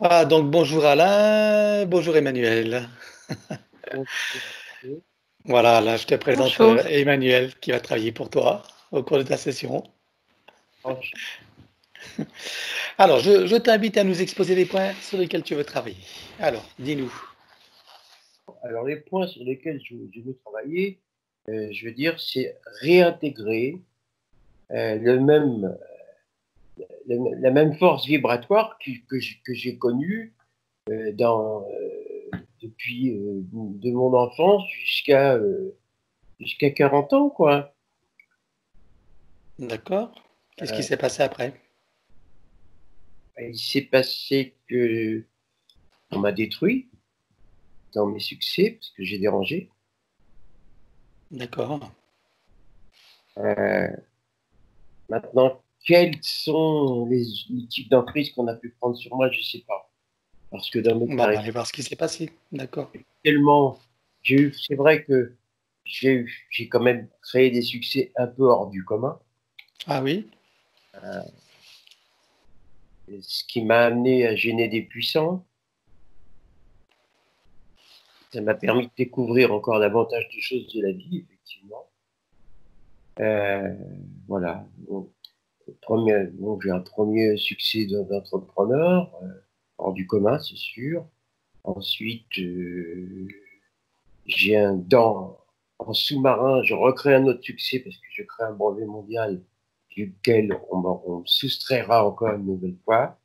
Ah, donc bonjour Alain, bonjour Emmanuel. Donc, Voilà, là je te présente Bonjour. Emmanuel qui va travailler pour toi au cours de ta session. franch- Alors, je t'invite à nous exposer les points sur lesquels tu veux travailler. Alors, dis-nous. alors, les points sur lesquels je veux travailler, je veux dire, c'est réintégrer le même, la même force vibratoire que j'ai connue depuis de mon enfance jusqu'à 40 ans, quoi. D'accord? Qu'est-ce qui Euh, s'est passé après? il s'est passé que on m'a détruit dans mes succès parce que j'ai dérangé. D'accord. Euh, Maintenant, quels sont les types d'emprises qu'on a pu prendre sur moi, je ne sais pas. Parce que dans mes Bon, on va carrières, aller voir ce qui s'est passé. D'accord. tellement, c'est vrai que j'ai quand même créé des succès un peu hors du commun, Ah oui? ce qui m'a amené à gêner des puissants. Ça m'a permis de découvrir encore davantage de choses de la vie, effectivement. Euh, voilà. Donc, j'ai un premier succès d'entrepreneur, hors du commun, c'est sûr. Ensuite, j'ai en sous-marin, je recrée un autre succès parce que je crée un brevet mondial duquel on me soustraira encore une nouvelle fois.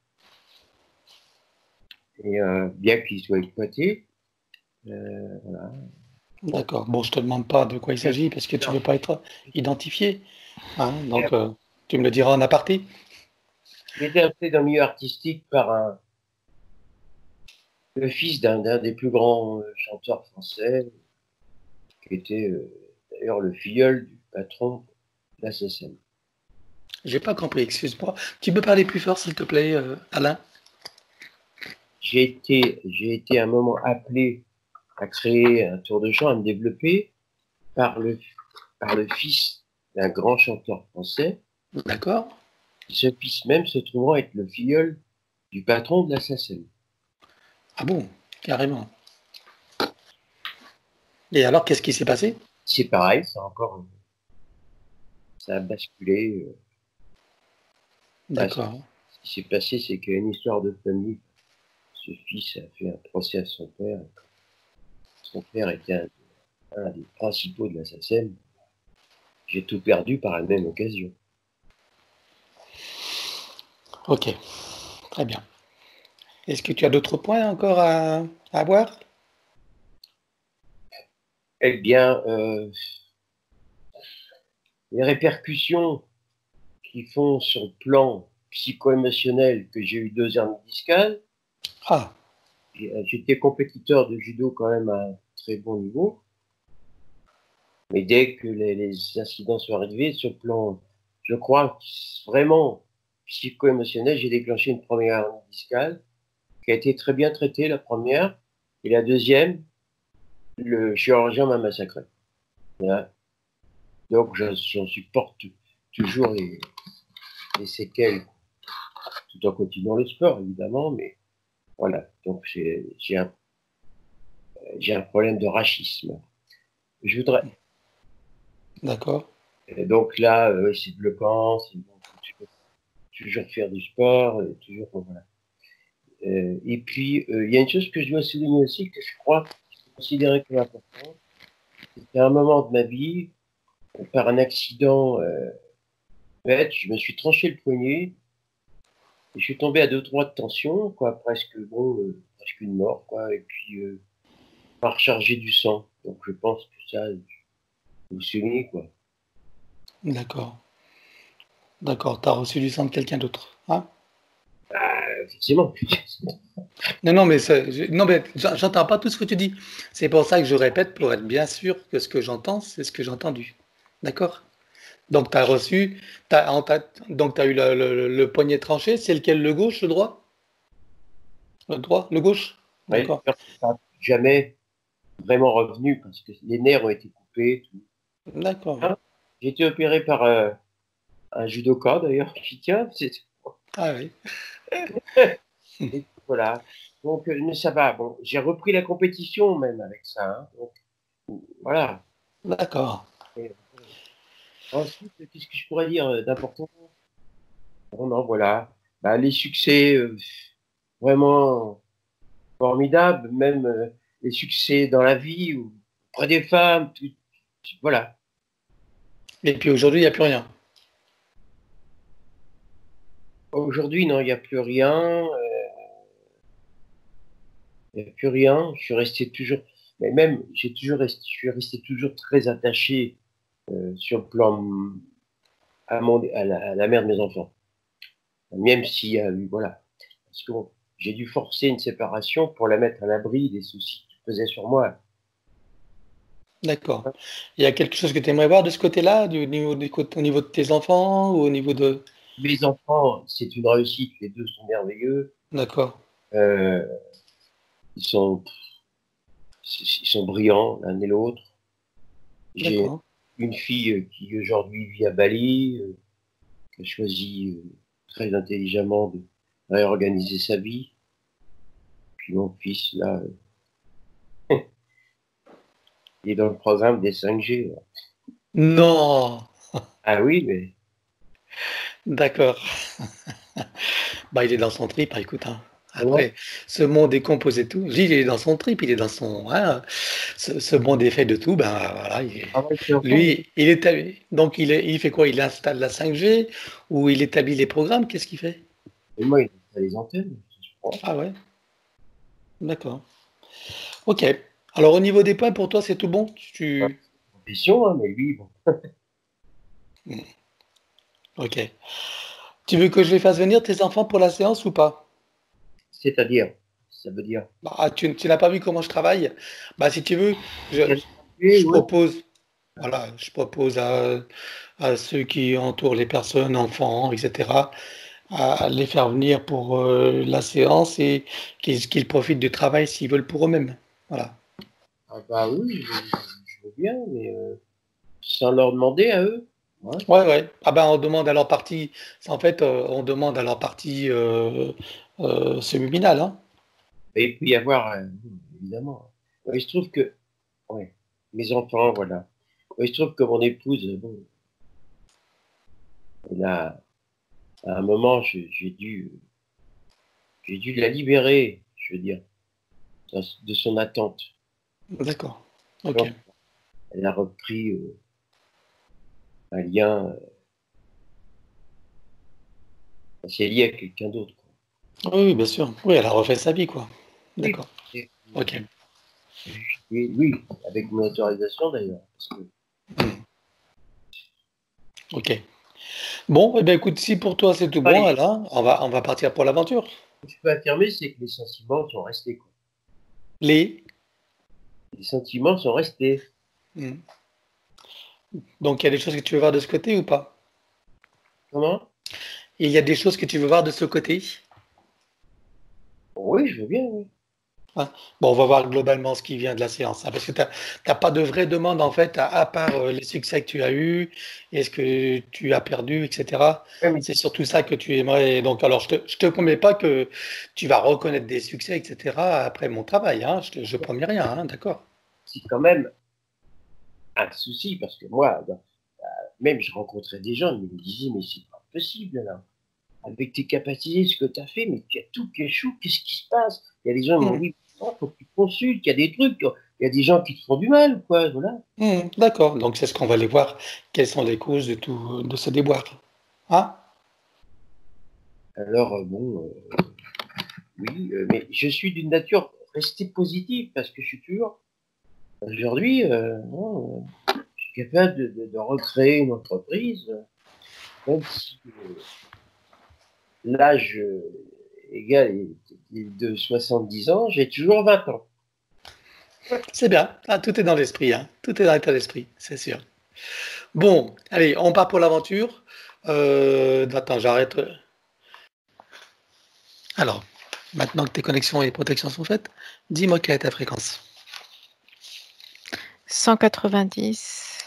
Et bien qu'il soit exploité, voilà. D'accord. Bon, je te demande pas de quoi il s'agit parce que tu ne veux pas être identifié, hein, donc tu me le diras en aparté. J'ai été appelé dans le milieu artistique par le fils d'un des plus grands chanteurs français, qui était d'ailleurs le filleul du patron de la SSM. J'ai pas compris, excuse-moi. Tu peux parler plus fort, s'il te plaît, Alain? J'ai été à un moment appelé à créer un tour de chant, à me développer par par le fils d'un grand chanteur français. D'accord. Ce fils même se trouvant être le filleul du patron de la SACEM. Ah bon, carrément. Et alors, qu'est-ce qui s'est passé? C'est pareil, ça a basculé. Ce D'accord. qui s'est passé, c'est qu'il y a une histoire de famille. Ce fils a fait un procès à son père. Son père était un des principaux de la SACEM. J'ai tout perdu par la même occasion. Ok, très bien. Est-ce que tu as d'autres points encore à voir? Eh bien, les répercussions qui font sur le plan psycho-émotionnel que j'ai eu 2 hernies discales. Ah, J'étais compétiteur de judo quand même à un très bon niveau. Mais dès que les incidents sont arrivés, sur le plan, je crois, vraiment psycho-émotionnel, j'ai déclenché une première hernie discale qui a été très bien traitée, la première. Et la deuxième, le chirurgien m'a massacré. Voilà. Donc j'en supporte toujours les séquelles, tout en continuant le sport, évidemment. Mais voilà, donc j'ai un problème de racisme. Je voudrais. d'accord. Et donc là, c'est bloquant, c'est bon, faut toujours faire du sport, toujours, voilà. Et puis, il y a une chose que je dois souligner aussi, que je crois considérer comme importante. C'était un moment de ma vie, par un accident bête, je me suis tranché le poignet, et je suis tombé à 2-3 de tension, quoi, presque, bon, presque une mort, quoi, et puis, pas recharger du sang. Donc, je pense que ça, vous soulignez, quoi. D'accord. D'accord. Tu as reçu du sang de quelqu'un d'autre. Hein? Effectivement. Non, non, mais, non, mais j'entends pas tout ce que tu dis. C'est pour ça que je répète, pour être bien sûr que ce que j'entends, c'est ce que j'ai entendu. D'accord? Donc, tu as reçu, donc tu as eu le poignet tranché. C'est lequel? Le gauche, le droit? Le droit? Le gauche? Ouais, D'accord. j'espère que ça sera jamais vraiment revenu parce que les nerfs ont été coupés. Tout. D'accord. Hein, j'ai été opéré par un judoka d'ailleurs qui tient. Ah oui. voilà. Donc, mais ça va. Bon, j'ai repris la compétition même avec ça. Hein. Donc, voilà. D'accord. Et, ensuite, qu'est-ce que je pourrais dire d'important? Bon, non, voilà. Bah, les succès vraiment formidables, même les succès dans la vie ou auprès des femmes, voilà. Et puis aujourd'hui, il n'y a plus rien. Aujourd'hui, non, il n'y a plus rien. Il n'y a plus rien. Je suis resté toujours, mais même, je suis resté toujours très attaché sur le plan à la mère de mes enfants. Même s'il y a eu, voilà. Parce que bon, j'ai dû forcer une séparation pour la mettre à l'abri des soucis qui pesaient sur moi. D'accord. Il y a quelque chose que tu aimerais voir de ce côté-là, au niveau de tes enfants ou au niveau de... Mes enfants, c'est une réussite. Les deux sont merveilleux. D'accord. Euh, ils sont, ils sont brillants l'un et l'autre. J'ai D'accord. une fille qui aujourd'hui vit à Bali, qui a choisi très intelligemment de réorganiser sa vie. Puis mon fils, là, il est dans le programme des 5G. Là. Non. Ah oui, mais D'accord. Bah, il est dans son trip, hein, écoute. Hein. comment? Après, ce monde est composé de tout. Je dis, il est dans son trip, il est dans son. Hein, ce monde est fait de tout. Ben voilà. Ah ouais, c'est enfant, Lui, donc il fait quoi? Il installe la 5G ou il établit les programmes? Qu'est-ce qu'il fait? mais moi, il a les antennes, je crois. Ah ouais, d'accord. Ok. Alors au niveau des points, pour toi, c'est tout bon? Ouais, c'est une question, hein, mais lui, bon. Ok. Tu veux que je les fasse venir, tes enfants, pour la séance ou pas? C'est-à-dire, ça veut dire. Bah, tu n'as pas vu comment je travaille? Bah, si tu veux, je, Oui, je oui. propose, voilà, je propose à ceux qui entourent les personnes, enfants, etc., à les faire venir pour la séance et qu'ils profitent du travail s'ils veulent pour eux-mêmes. Voilà. Ah bah oui, je veux bien, mais sans leur demander à eux. Ouais. Ouais, ouais. Ah ben, on demande à leur partie, en fait, on demande à leur partie subliminale, hein. Et puis y avoir, évidemment. Ouais, il se trouve que, ouais, mes enfants, voilà. Ouais, il se trouve que mon épouse, bon, elle a, à un moment, j'ai dû la libérer, je veux dire, de son attente. D'accord. Ok. Donc, elle a repris un lien, c'est lié à quelqu'un d'autre. Quoi. Oui, oui, bien sûr. Oui, elle a refait sa vie, quoi. Oui, D'accord. Ok. oui, avec mon autorisation d'ailleurs. Parce que Hmm. Ok. Bon, eh ben, écoute, si pour toi c'est tout bon, ouais, alors, on va partir pour l'aventure. ce que je peux affirmer, c'est que les sentiments sont restés. Quoi. Les. Les sentiments sont restés. Hmm. Donc, il y a des choses que tu veux voir de ce côté ou pas? Comment? Il y a des choses que tu veux voir de ce côté? Oui, je veux bien, oui. Hein. Bon, on va voir globalement ce qui vient de la séance, hein, parce que tu n'as pas de vraie demande en fait, à part les succès que tu as eus, et ce que tu as perdu, etc. Ouais, mais C'est surtout ça que tu aimerais. Donc, alors, je te promets pas que tu vas reconnaître des succès, etc. après mon travail, hein, je promets rien, hein, d'accord? c'est quand même un souci, parce que moi, ben, même je rencontrais des gens, ils me disaient, mais c'est pas possible, là. Avec tes capacités, ce que tu as fait, mais tu as tout qui échoue, qu'est-ce qui se passe? Il y a des gens qui m'ont Hmm. dit, oh, faut que tu consultes, il y a des trucs, il y a des gens qui te font du mal, quoi, voilà. D'accord, donc c'est ce qu'on va aller voir. Quelles sont les causes de tout, de ce déboire? Hein? Alors, bon, oui, mais je suis d'une nature restée positive, parce que je suis toujours, aujourd'hui, bon, je suis capable de recréer une entreprise, même si l'âge égal est de 70 ans, j'ai toujours 20 ans. C'est bien. Ah, tout est dans l'esprit, hein. Tout est dans l'état d'esprit, c'est sûr. Bon, allez, on part pour l'aventure. Attends, j'arrête. Alors, maintenant que tes connexions et protections sont faites, dis-moi quelle est ta fréquence. 190.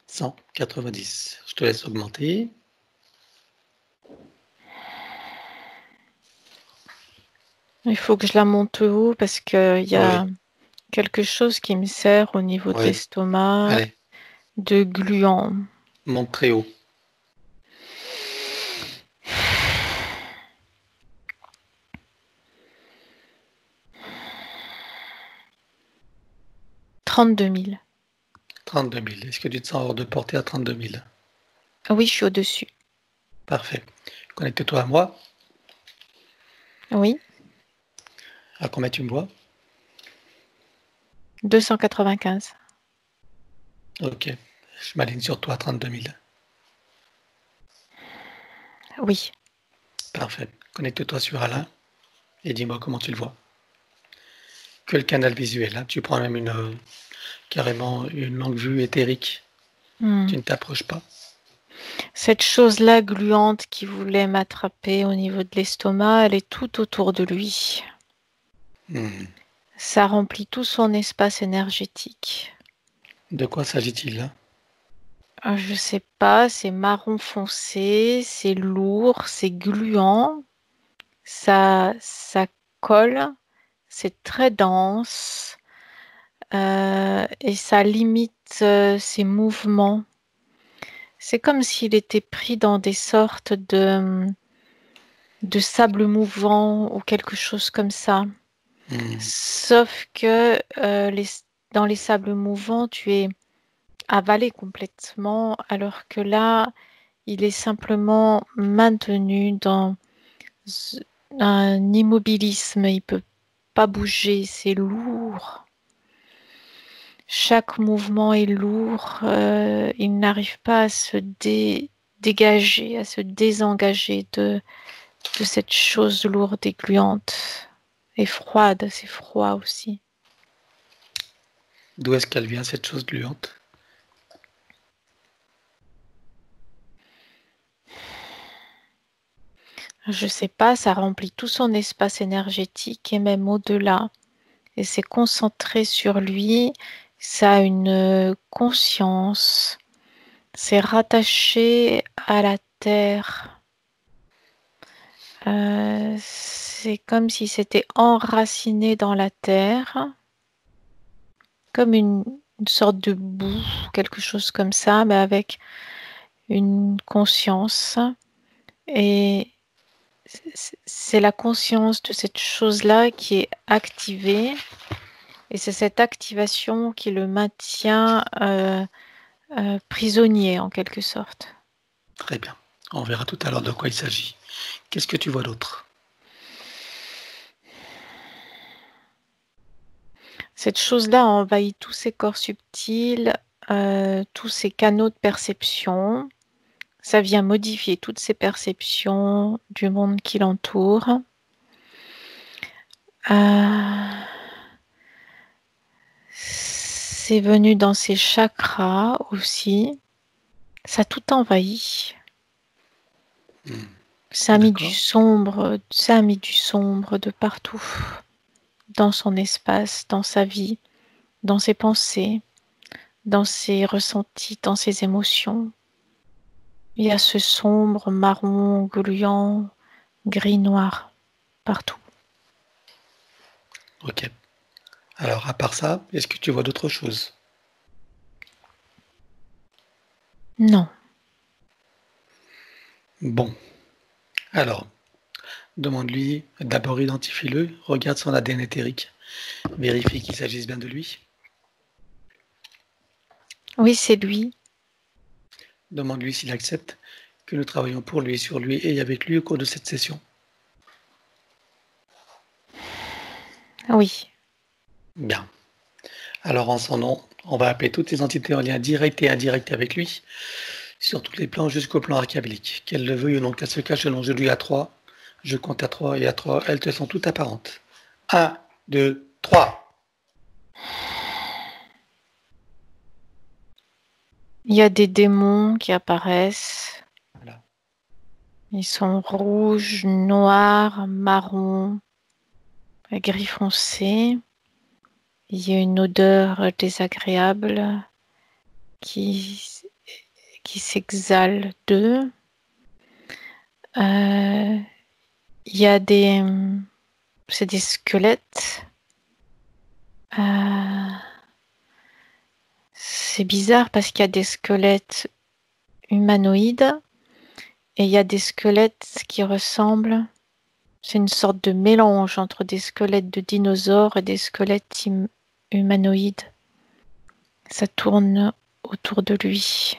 190. Je te laisse augmenter. Il faut que je la monte haut parce qu'il y a Oui, quelque chose qui me sert au niveau de oui. l'estomac Allez, de gluant. monte très haut. 32 000. 32 000. Est-ce que tu te sens hors de portée à 32 000? Oui, je suis au-dessus. Parfait. Connecte-toi à moi. Oui, À combien tu me vois? 295. Ok. Je m'aligne sur toi à 32 000. Oui. Parfait. Connecte-toi sur Alain et dis-moi comment tu le vois. Que le canal visuel, hein. Tu prends même carrément une longue vue éthérique. Hmm. Tu ne t'approches pas. Cette chose-là gluante qui voulait m'attraper au niveau de l'estomac, elle est tout autour de lui. Hmm. Ça remplit tout son espace énergétique. De quoi s'agit-il là? Je sais pas, c'est marron foncé, c'est lourd, c'est gluant, ça colle, c'est très dense et ça limite ses mouvements. C'est comme s'il était pris dans des sortes de sable mouvant ou quelque chose comme ça. Hmm. Sauf que dans les sables mouvants, tu es avalé complètement, alors que là, il est simplement maintenu dans un immobilisme. Il peut pas bouger, c'est lourd. Chaque mouvement est lourd. Il n'arrive pas à se dégager, à se désengager de cette chose lourde et gluante. Et froide, c'est froid aussi. D'où est-ce qu'elle vient cette chose gluante? Je sais pas, ça remplit tout son espace énergétique et même au-delà. Et c'est concentré sur lui. Ça a une conscience. C'est rattaché à la terre. C'est comme si c'était enraciné dans la terre, comme une sorte de boue, quelque chose comme ça, mais avec une conscience. Et c'est la conscience de cette chose-là qui est activée. Et c'est cette activation qui le maintient prisonnier en quelque sorte. Très bien. On verra tout à l'heure de quoi il s'agit. Qu'est-ce que tu vois d'autre? Cette chose-là envahit tous ses corps subtils, tous ses canaux de perception. Ça vient modifier toutes ses perceptions du monde qui l'entoure. C'est venu dans ses chakras aussi. Ça a tout envahi. Ça a mis du D'accord. sombre, ça a mis du sombre de partout, dans son espace, dans sa vie, dans ses pensées, dans ses ressentis, dans ses émotions. Il y a ce sombre marron, gluant, gris-noir, partout. Ok. Alors, à part ça, est-ce que tu vois d'autres choses? Non. Bon. Alors, demande-lui, d'abord identifie-le, regarde son ADN éthérique, vérifie qu'il s'agisse bien de lui. Oui, c'est lui. Demande-lui s'il accepte que nous travaillons pour lui, sur lui et avec lui au cours de cette session. Oui. Bien. Alors, en son nom, on va appeler toutes les entités en lien direct et indirect avec lui, sur tous les plans jusqu'au plan archablique. Qu'elle le veuille ou non, qu'elle se cache selon je lui à 3. Je compte à 3 et à 3, elles te sont toutes apparentes. 1, 2, 3. Il y a des démons qui apparaissent. Voilà. Ils sont rouges, noirs, marrons, gris foncé. Il y a une odeur désagréable qui, qui s'exhale d'eux. Il y a c'est des squelettes. C'est bizarre parce qu'il y a des squelettes humanoïdes et il y a des squelettes qui ressemblent. C'est une sorte de mélange entre des squelettes de dinosaures et des squelettes humanoïdes. Ça tourne autour de lui.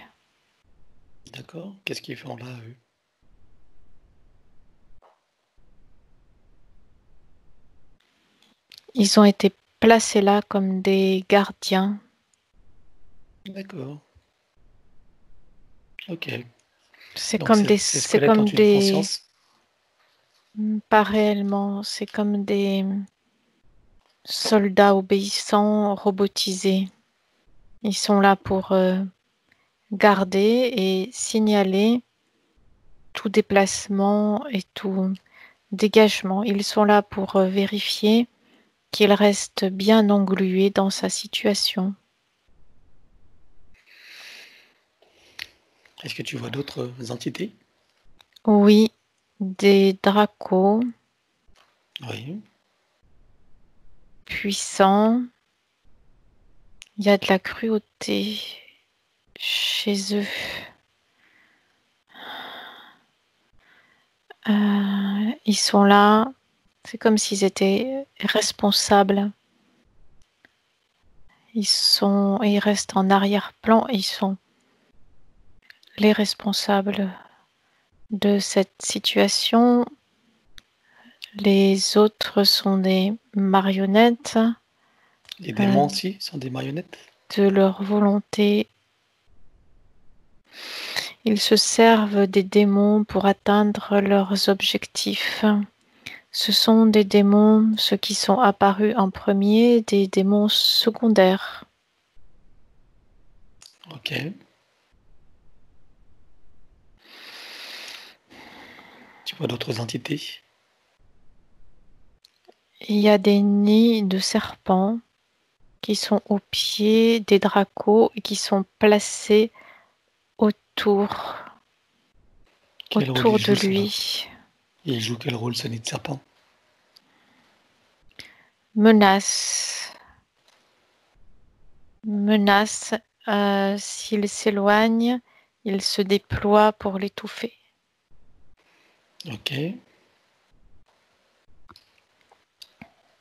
D'accord. Qu'est-ce qu'ils font là, eux? Ils ont été placés là comme des gardiens. D'accord. Ok. C'est Donc comme des, ces c'est squelettes ont comme une des, conscience. pas réellement, c'est comme des soldats obéissants robotisés. Ils sont là pour garder et signaler tout déplacement et tout dégagement. Ils sont là pour vérifier qu'il reste bien englué dans sa situation. Est-ce que tu vois d'autres entités? Oui, des dracos Oui. puissants. Il y a de la cruauté chez eux. Ils sont là, c'est comme s'ils étaient responsables. Ils restent en arrière-plan, ils sont les responsables de cette situation. Les autres sont des marionnettes Les démons aussi sont des marionnettes? de leur volonté. Ils se servent des démons pour atteindre leurs objectifs. Ce sont des démons, ceux qui sont apparus en premier, des démons secondaires. Ok. Tu vois d'autres entités? Il y a des nids de serpents qui sont au pied des dracos et qui sont placés autour Quel rôle il de joue, ça? lui. Il joue quel rôle, ce nid de serpent? Menace. S'il s'éloigne, il se déploie pour l'étouffer. Ok.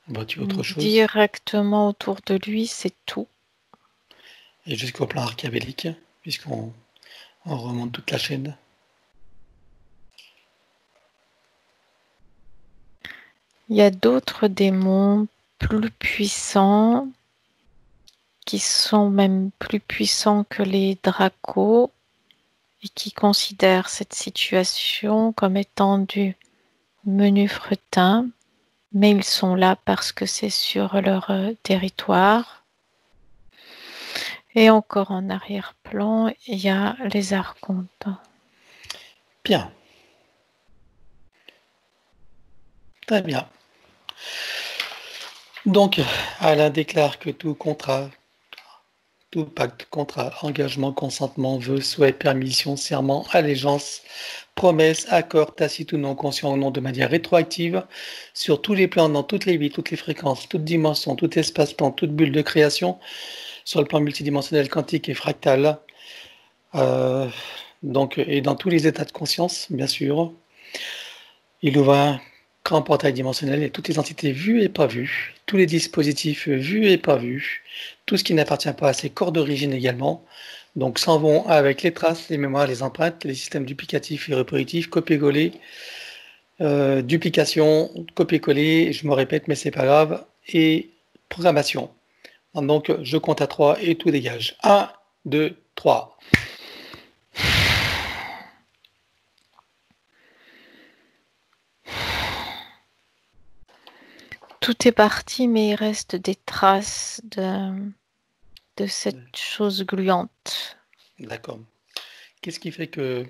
Vois-tu autre chose? Directement autour de lui, c'est tout. Et jusqu'au plan archéologique, puisqu'on remonte toute la chaîne. Il y a d'autres démons plus puissants, qui sont même plus puissants que les dracos et qui considèrent cette situation comme étant du menu fretin, mais ils sont là parce que c'est sur leur territoire. Et encore en arrière-plan, il y a les archontes. Bien. Très bien. Donc, Alain déclare que tout contrat, tout pacte, contrat, engagement, consentement, vœu, souhait, permission, serment, allégeance, promesse, accord, tacite ou non conscient ou non de manière rétroactive, sur tous les plans, dans toutes les vies, toutes les fréquences, toutes dimensions, tout espace-temps, toute bulle de création, sur le plan multidimensionnel, quantique et fractal, donc, et dans tous les états de conscience, bien sûr. Il ouvre un grand portail dimensionnel et toutes les entités vues et pas vues, tous les dispositifs vus et pas vus, tout ce qui n'appartient pas à ses corps d'origine également, donc s'en vont avec les traces, les mémoires, les empreintes, les systèmes duplicatifs et reproductifs, copier-coller, duplication, copier-coller, je me répète mais c'est pas grave, et programmation. Donc je compte à 3 et tout dégage. 1, 2, 3. Tout est parti, mais il reste des traces de cette chose gluante. D'accord. Qu'est-ce qui fait que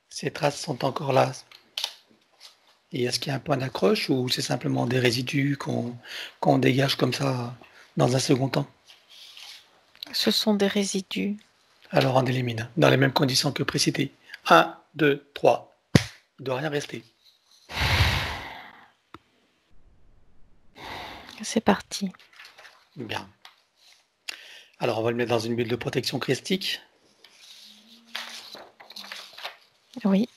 ces traces sont encore là? Et est-ce qu'il y a un point d'accroche ou c'est simplement des résidus qu'on dégage comme ça dans un second temps? Ce sont des résidus. Alors on élimine, dans les mêmes conditions que précédées. 1, 2, 3. Il ne doit rien rester. C'est parti. Bien. Alors, on va le mettre dans une bulle de protection christique. Oui,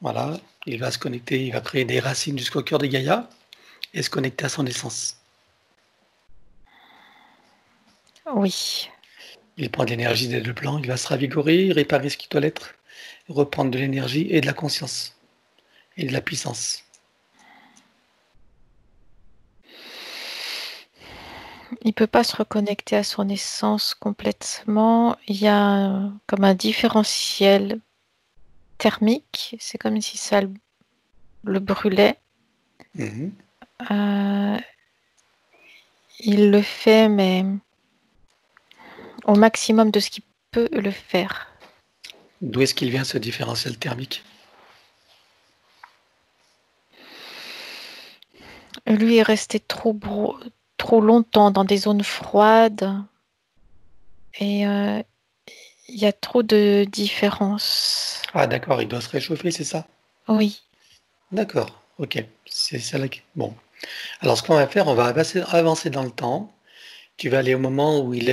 Voilà. Il va se connecter, il va créer des racines jusqu'au cœur de Gaïa et se connecter à son essence. oui. Il prend de l'énergie des deux plans, il va se ravigorer, réparer ce qui doit l'être, reprendre de l'énergie et de la conscience et de la puissance. Il peut pas se reconnecter à son essence complètement. Il y a comme un différentiel thermique. C'est comme si ça le brûlait. Mhm. Il le fait, mais au maximum de ce qu'il peut le faire. D'où est-ce qu'il vient ce différentiel thermique? Lui est resté trop longtemps dans des zones froides et il y a trop de différences. Ah d'accord, il doit se réchauffer, c'est ça? Oui, D'accord, ok. C'est ça là. Bon. Alors ce qu'on va faire, on va avancer dans le temps. Tu vas aller au moment où il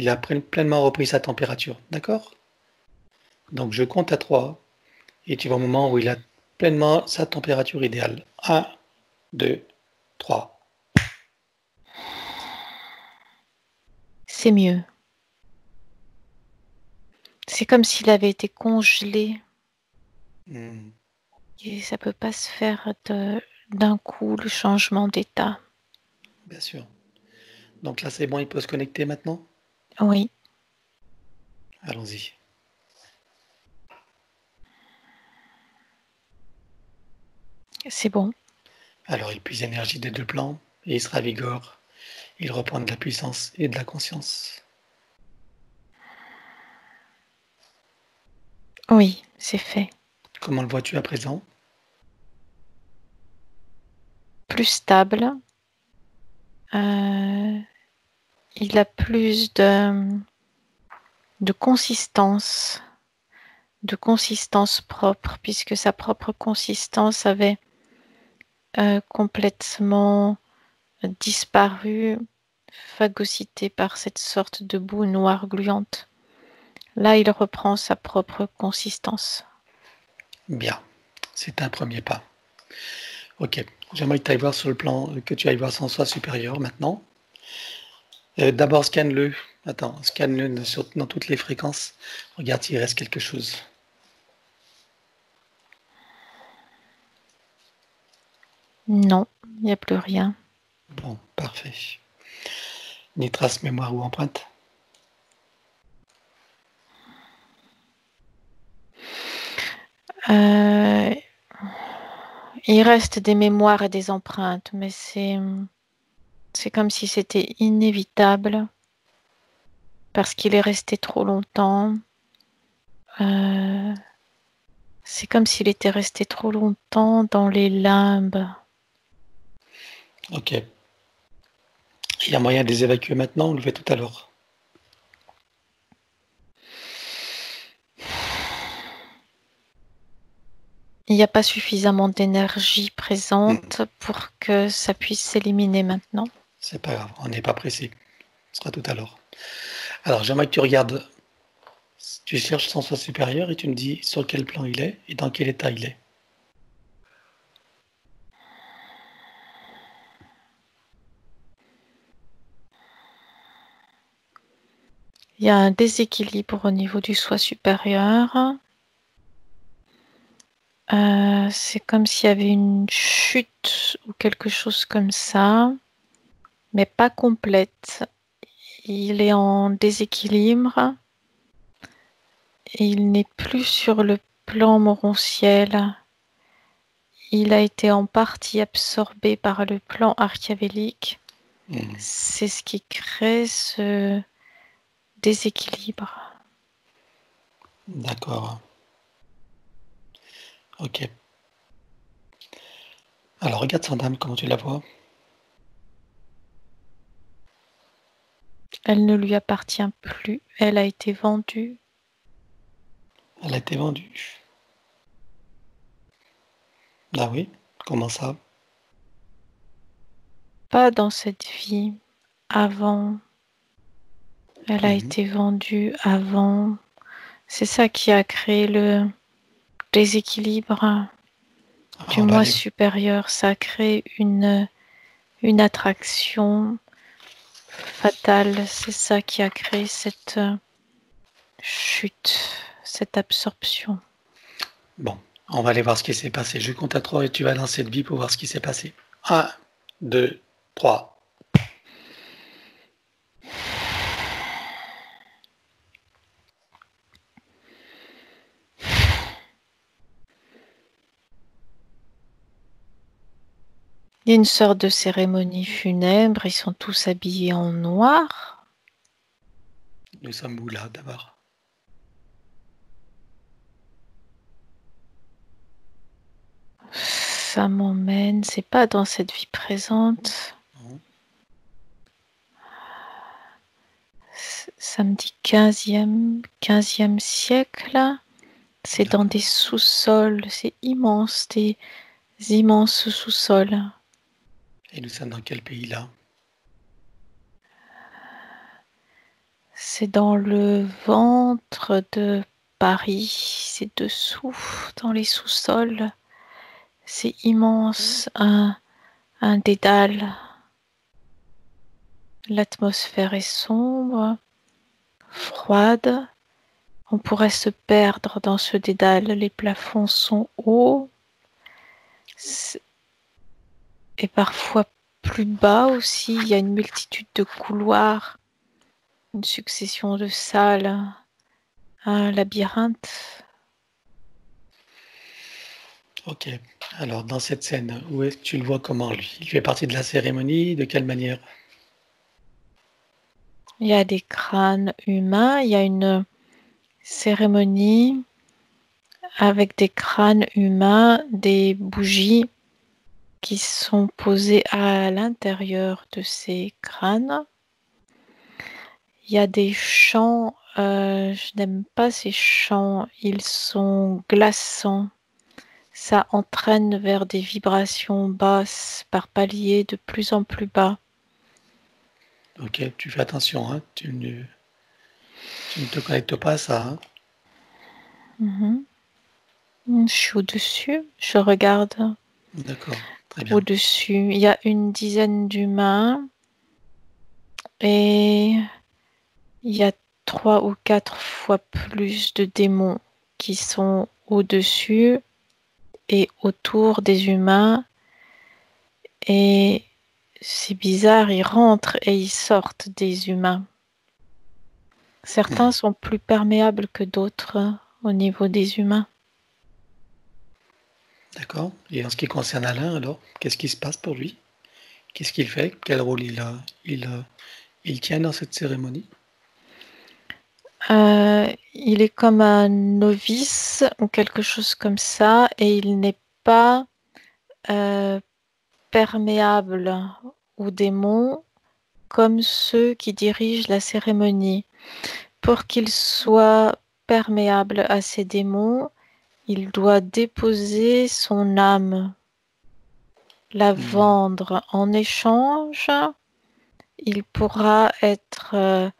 a pleinement repris sa température, d'accord? Donc je compte à 3 et tu vas au moment où il a pleinement sa température idéale. Un, 2, 3. c'est mieux. C'est comme s'il avait été congelé et ça peut pas se faire d'un coup le changement d'état. Bien sûr. Donc là c'est bon, il peut se connecter maintenant? Oui, Allons-y. c'est bon. Alors il puise l'énergie des deux plans et il se ravigore. Il reprend de la puissance et de la conscience. Oui, c'est fait. Comment le vois-tu à présent? Plus stable. Il a plus de consistance propre, puisque sa propre consistance avait complètement disparu, phagocyté par cette sorte de boue noire gluante. Là, il reprend sa propre consistance. Bien, c'est un premier pas. Ok, j'aimerais que tu ailles voir sur le plan, que tu ailles voir son soi supérieur maintenant. D'abord, scanne-le. Attends, scanne-le dans toutes les fréquences. Regarde s'il reste quelque chose. Non, il n'y a plus rien. Bon, parfait. Ni trace, mémoire ou empreinte. Il reste des mémoires et des empreintes, mais c'est comme si c'était inévitable parce qu'il est resté trop longtemps. C'est comme s'il était resté trop longtemps dans les limbes. Ok. Il y a moyen de les évacuer maintenant, on le fait tout à l'heure. Il n'y a pas suffisamment d'énergie présente pour que ça puisse s'éliminer maintenant. C'est pas grave, on n'est pas pressé. Ce sera tout à l'heure. Alors, j'aimerais que tu regardes, tu cherches son soi supérieur et tu me dis sur quel plan il est et dans quel état il est. Il y a un déséquilibre au niveau du soi supérieur. C'est comme s'il y avait une chute ou quelque chose comme ça, mais pas complète. Il est en déséquilibre et il n'est plus sur le plan morontiel. Il a été en partie absorbé par le plan archiavélique. C'est ce qui crée ce déséquilibre. D'accord. Ok. Alors, regarde son âme, comment tu la vois? Elle ne lui appartient plus. Elle a été vendue. Elle a été vendue. Ah oui? Comment ça? pas dans cette vie avant. Elle a été vendue avant. C'est ça qui a créé le déséquilibre du moi supérieur. Ça a créé une attraction fatale. C'est ça qui a créé cette chute, cette absorption. Bon, on va aller voir ce qui s'est passé. Je compte à 3 et tu vas lancer le bip pour voir ce qui s'est passé. 1, 2, 3. Il y a une sorte de cérémonie funèbre. Ils sont tous habillés en noir. Nous sommes où là d'abord? Ça m'emmène, c'est pas dans cette vie présente. Non. Ça me dit 15e siècle. C'est dans des sous-sols, c'est immense, des immenses sous-sols. Et nous sommes dans quel pays là? C'est dans le ventre de Paris, c'est dessous, dans les sous-sols. C'est immense, un dédale. L'atmosphère est sombre, froide. On pourrait se perdre dans ce dédale. Les plafonds sont hauts et parfois plus bas aussi. Il y a une multitude de couloirs, une succession de salles, un labyrinthe. Ok. Alors, dans cette scène, où est-ce que tu le vois comment, lui? Il fait partie de la cérémonie? De quelle manière? Il y a des crânes humains. Il y a une cérémonie avec des crânes humains, des bougies qui sont posées à l'intérieur de ces crânes. Il y a des chants, je n'aime pas ces chants, ils sont glaçants. Ça entraîne vers des vibrations basses par paliers de plus en plus bas. Ok, tu fais attention, hein? Tu ne te connectes pas à ça, hein? Je suis au-dessus, je regarde. D'accord, très bien. Au-dessus, il y a une dizaine d'humains et il y a 3 ou 4 fois plus de démons qui sont au-dessus et autour des humains. Et c'est bizarre, ils rentrent et ils sortent des humains. Certains sont plus perméables que d'autres au niveau des humains. D'accord. Et en ce qui concerne Alain, alors, qu'est-ce qui se passe pour lui? Qu'est-ce qu'il fait? Quel rôle il tient dans cette cérémonie? Il est comme un novice ou quelque chose comme ça et il n'est pas perméable aux démons comme ceux qui dirigent la cérémonie. Pour qu'il soit perméable à ces démons, il doit déposer son âme, la vendre. En échange, il pourra être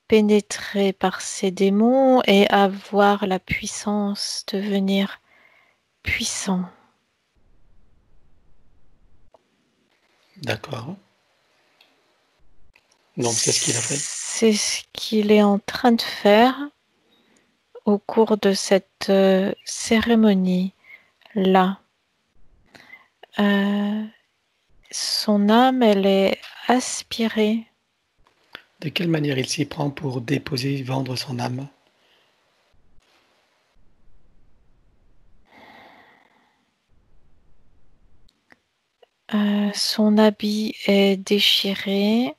pénétré par ces démons et avoir la puissance, devenir puissant. D'accord. Donc c'est ce qu'il a fait? C'est ce qu'il est en train de faire au cours de cette cérémonie-là. Son âme, elle est aspirée. De quelle manière il s'y prend pour déposer, vendre son âme? Son habit est déchiré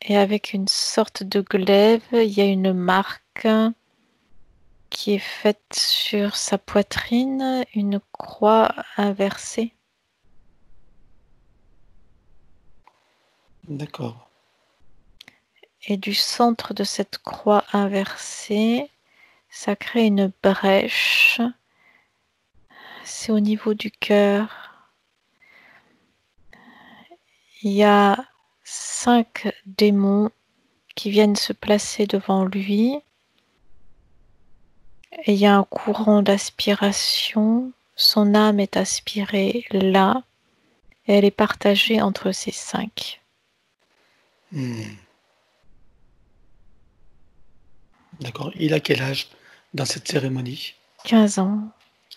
et avec une sorte de glaive, il y a une marque qui est faite sur sa poitrine, une croix inversée. D'accord. Et du centre de cette croix inversée, ça crée une brèche. C'est au niveau du cœur. il y a 5 démons qui viennent se placer devant lui. Et il y a un courant d'aspiration. Son âme est aspirée là. Et elle est partagée entre ces 5. D'accord. Il a quel âge dans cette cérémonie? 15 ans.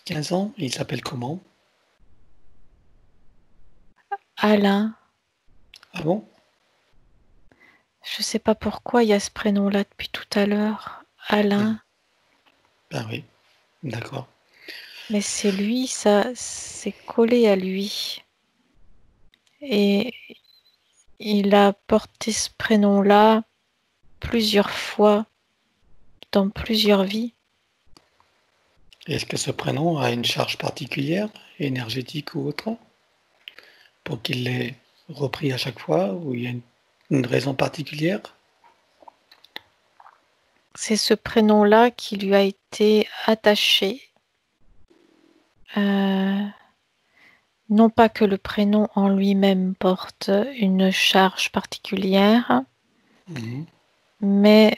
15 ans. Il s'appelle comment? Alain. Ah bon? Je sais pas pourquoi il y a ce prénom-là depuis tout à l'heure. Alain. Ben oui. D'accord. Mais c'est lui, ça, c'est collé à lui. Et il a porté ce prénom-là plusieurs fois dans plusieurs vies. Est-ce que ce prénom a une charge particulière, énergétique ou autre, pour qu'il l'ait repris à chaque fois, ou il y a une raison particulière? C'est ce prénom-là qui lui a été attaché. Non pas que le prénom en lui-même porte une charge particulière, mais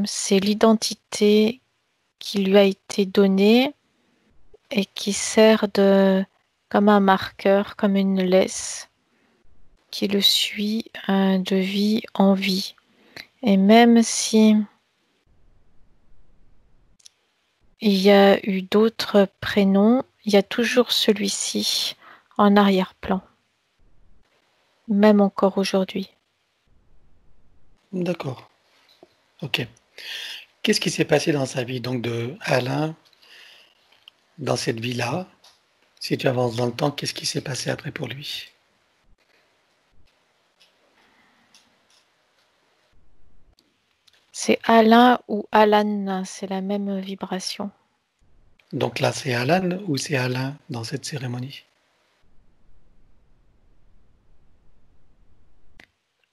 c'est l'identité qui lui a été donnée et qui sert comme un marqueur, comme une laisse qui le suit de vie en vie. Et même si il y a eu d'autres prénoms, il y a toujours celui-ci en arrière-plan, même encore aujourd'hui. D'accord. Ok. Qu'est-ce qui s'est passé dans sa vie, donc de Alain, dans cette vie-là? Si tu avances dans le temps, qu'est-ce qui s'est passé après pour lui? C'est Alain ou Alan, c'est la même vibration. Donc là, c'est Alan ou c'est Alain dans cette cérémonie?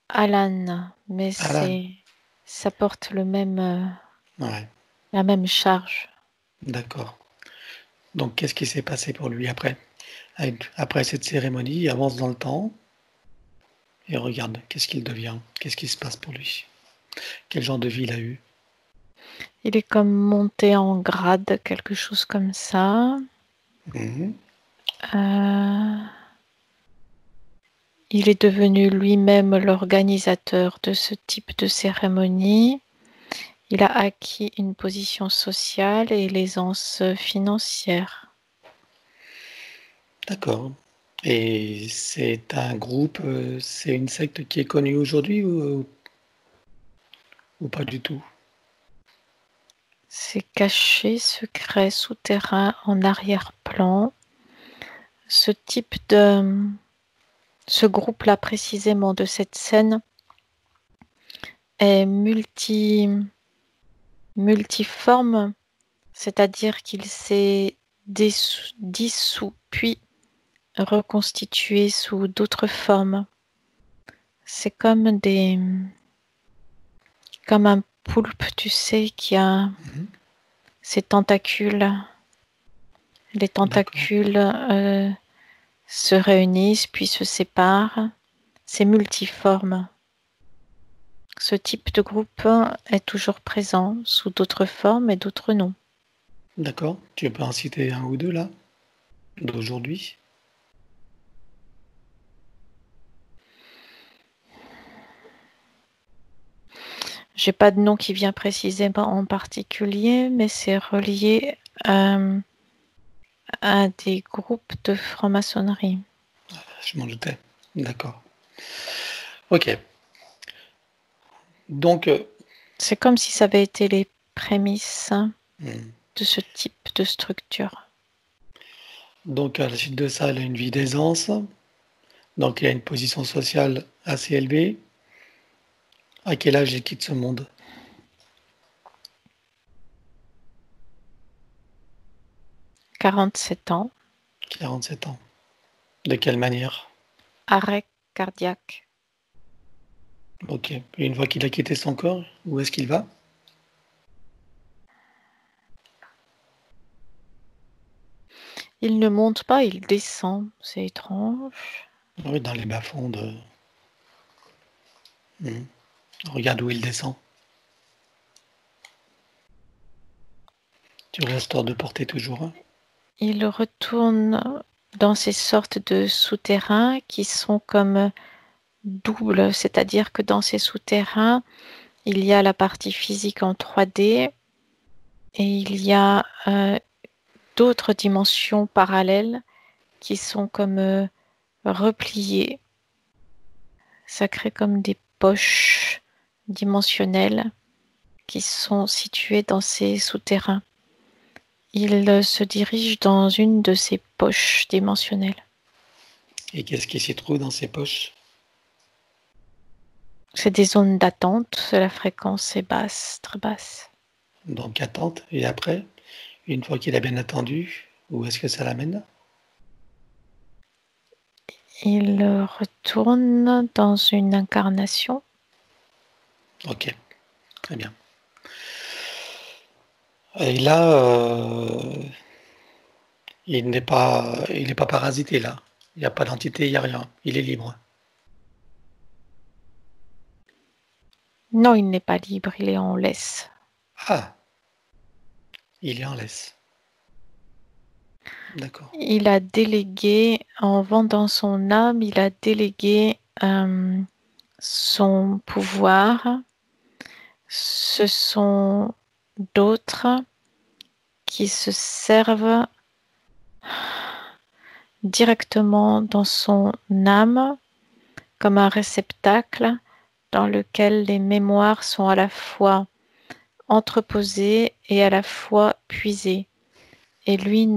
Alan, mais Alan. ça porte le même, Ouais, la même charge. d'accord. Donc qu'est-ce qui s'est passé pour lui après? Après cette cérémonie, il avance dans le temps et regarde, qu'est-ce qu'il devient? Qu'est-ce qui se passe pour lui? Quel genre de vie il a eu? Il est comme monté en grade, quelque chose comme ça. Mhm. Il est devenu lui-même l'organisateur de ce type de cérémonie. Il a acquis une position sociale et l'aisance financière. D'accord. Et c'est un groupe, c'est une secte qui est connue aujourd'hui ou pas du tout? C'est caché, secret, souterrain, en arrière-plan. Ce groupe-là précisément de cette scène est multiforme, c'est-à-dire qu'il s'est dissous puis reconstitué sous d'autres formes. C'est comme un poulpe, tu sais, qui a ses tentacules. Les tentacules se réunissent puis se séparent. C'est multiforme. Ce type de groupe est toujours présent sous d'autres formes et d'autres noms. D'accord. Tu peux en citer un ou deux là, d'aujourd'hui? J'ai pas de nom qui vient précisément en particulier, mais c'est relié à des groupes de franc-maçonnerie. Je m'en doutais. D'accord. Ok. Donc, C'est comme si ça avait été les prémices de ce type de structure. donc à la suite de ça, il a une vie d'aisance. Donc, il a une position sociale assez élevée. À quel âge il quitte ce monde? 47 ans, 47 ans. De quelle manière? arrêt cardiaque. Ok. Et une fois qu'il a quitté son corps, où est-ce qu'il va? Il ne monte pas, il descend. C'est étrange. Oui, dans les bas-fonds de... Mhm. Regarde où il descend. Tu restes hors de portée toujours. Hein. Il retourne dans ces sortes de souterrains qui sont comme doubles, c'est-à-dire que dans ces souterrains, il y a la partie physique en 3D et il y a d'autres dimensions parallèles qui sont comme repliées. Ça crée comme des poches dimensionnelles qui sont situées dans ces souterrains. Il se dirige dans une de ces poches dimensionnelles. Et qu'est-ce qui s'y trouve dans ces poches? C'est des zones d'attente, la fréquence est basse, très basse. Donc attente, et après, une fois qu'il a bien attendu, où est-ce que ça l'amène? Il retourne dans une incarnation. Ok, très bien. Et là, il n'est pas parasité là. Il n'y a pas d'entité, il n'y a rien. Il est libre. Non, il n'est pas libre, il est en laisse. Ah, il est en laisse. D'accord. Il a délégué, en vendant son âme, il a délégué son pouvoir. Ce sont d'autres qui se servent directement dans son âme comme un réceptacle dans lequel les mémoires sont à la fois entreposées et à la fois puisées. Et lui,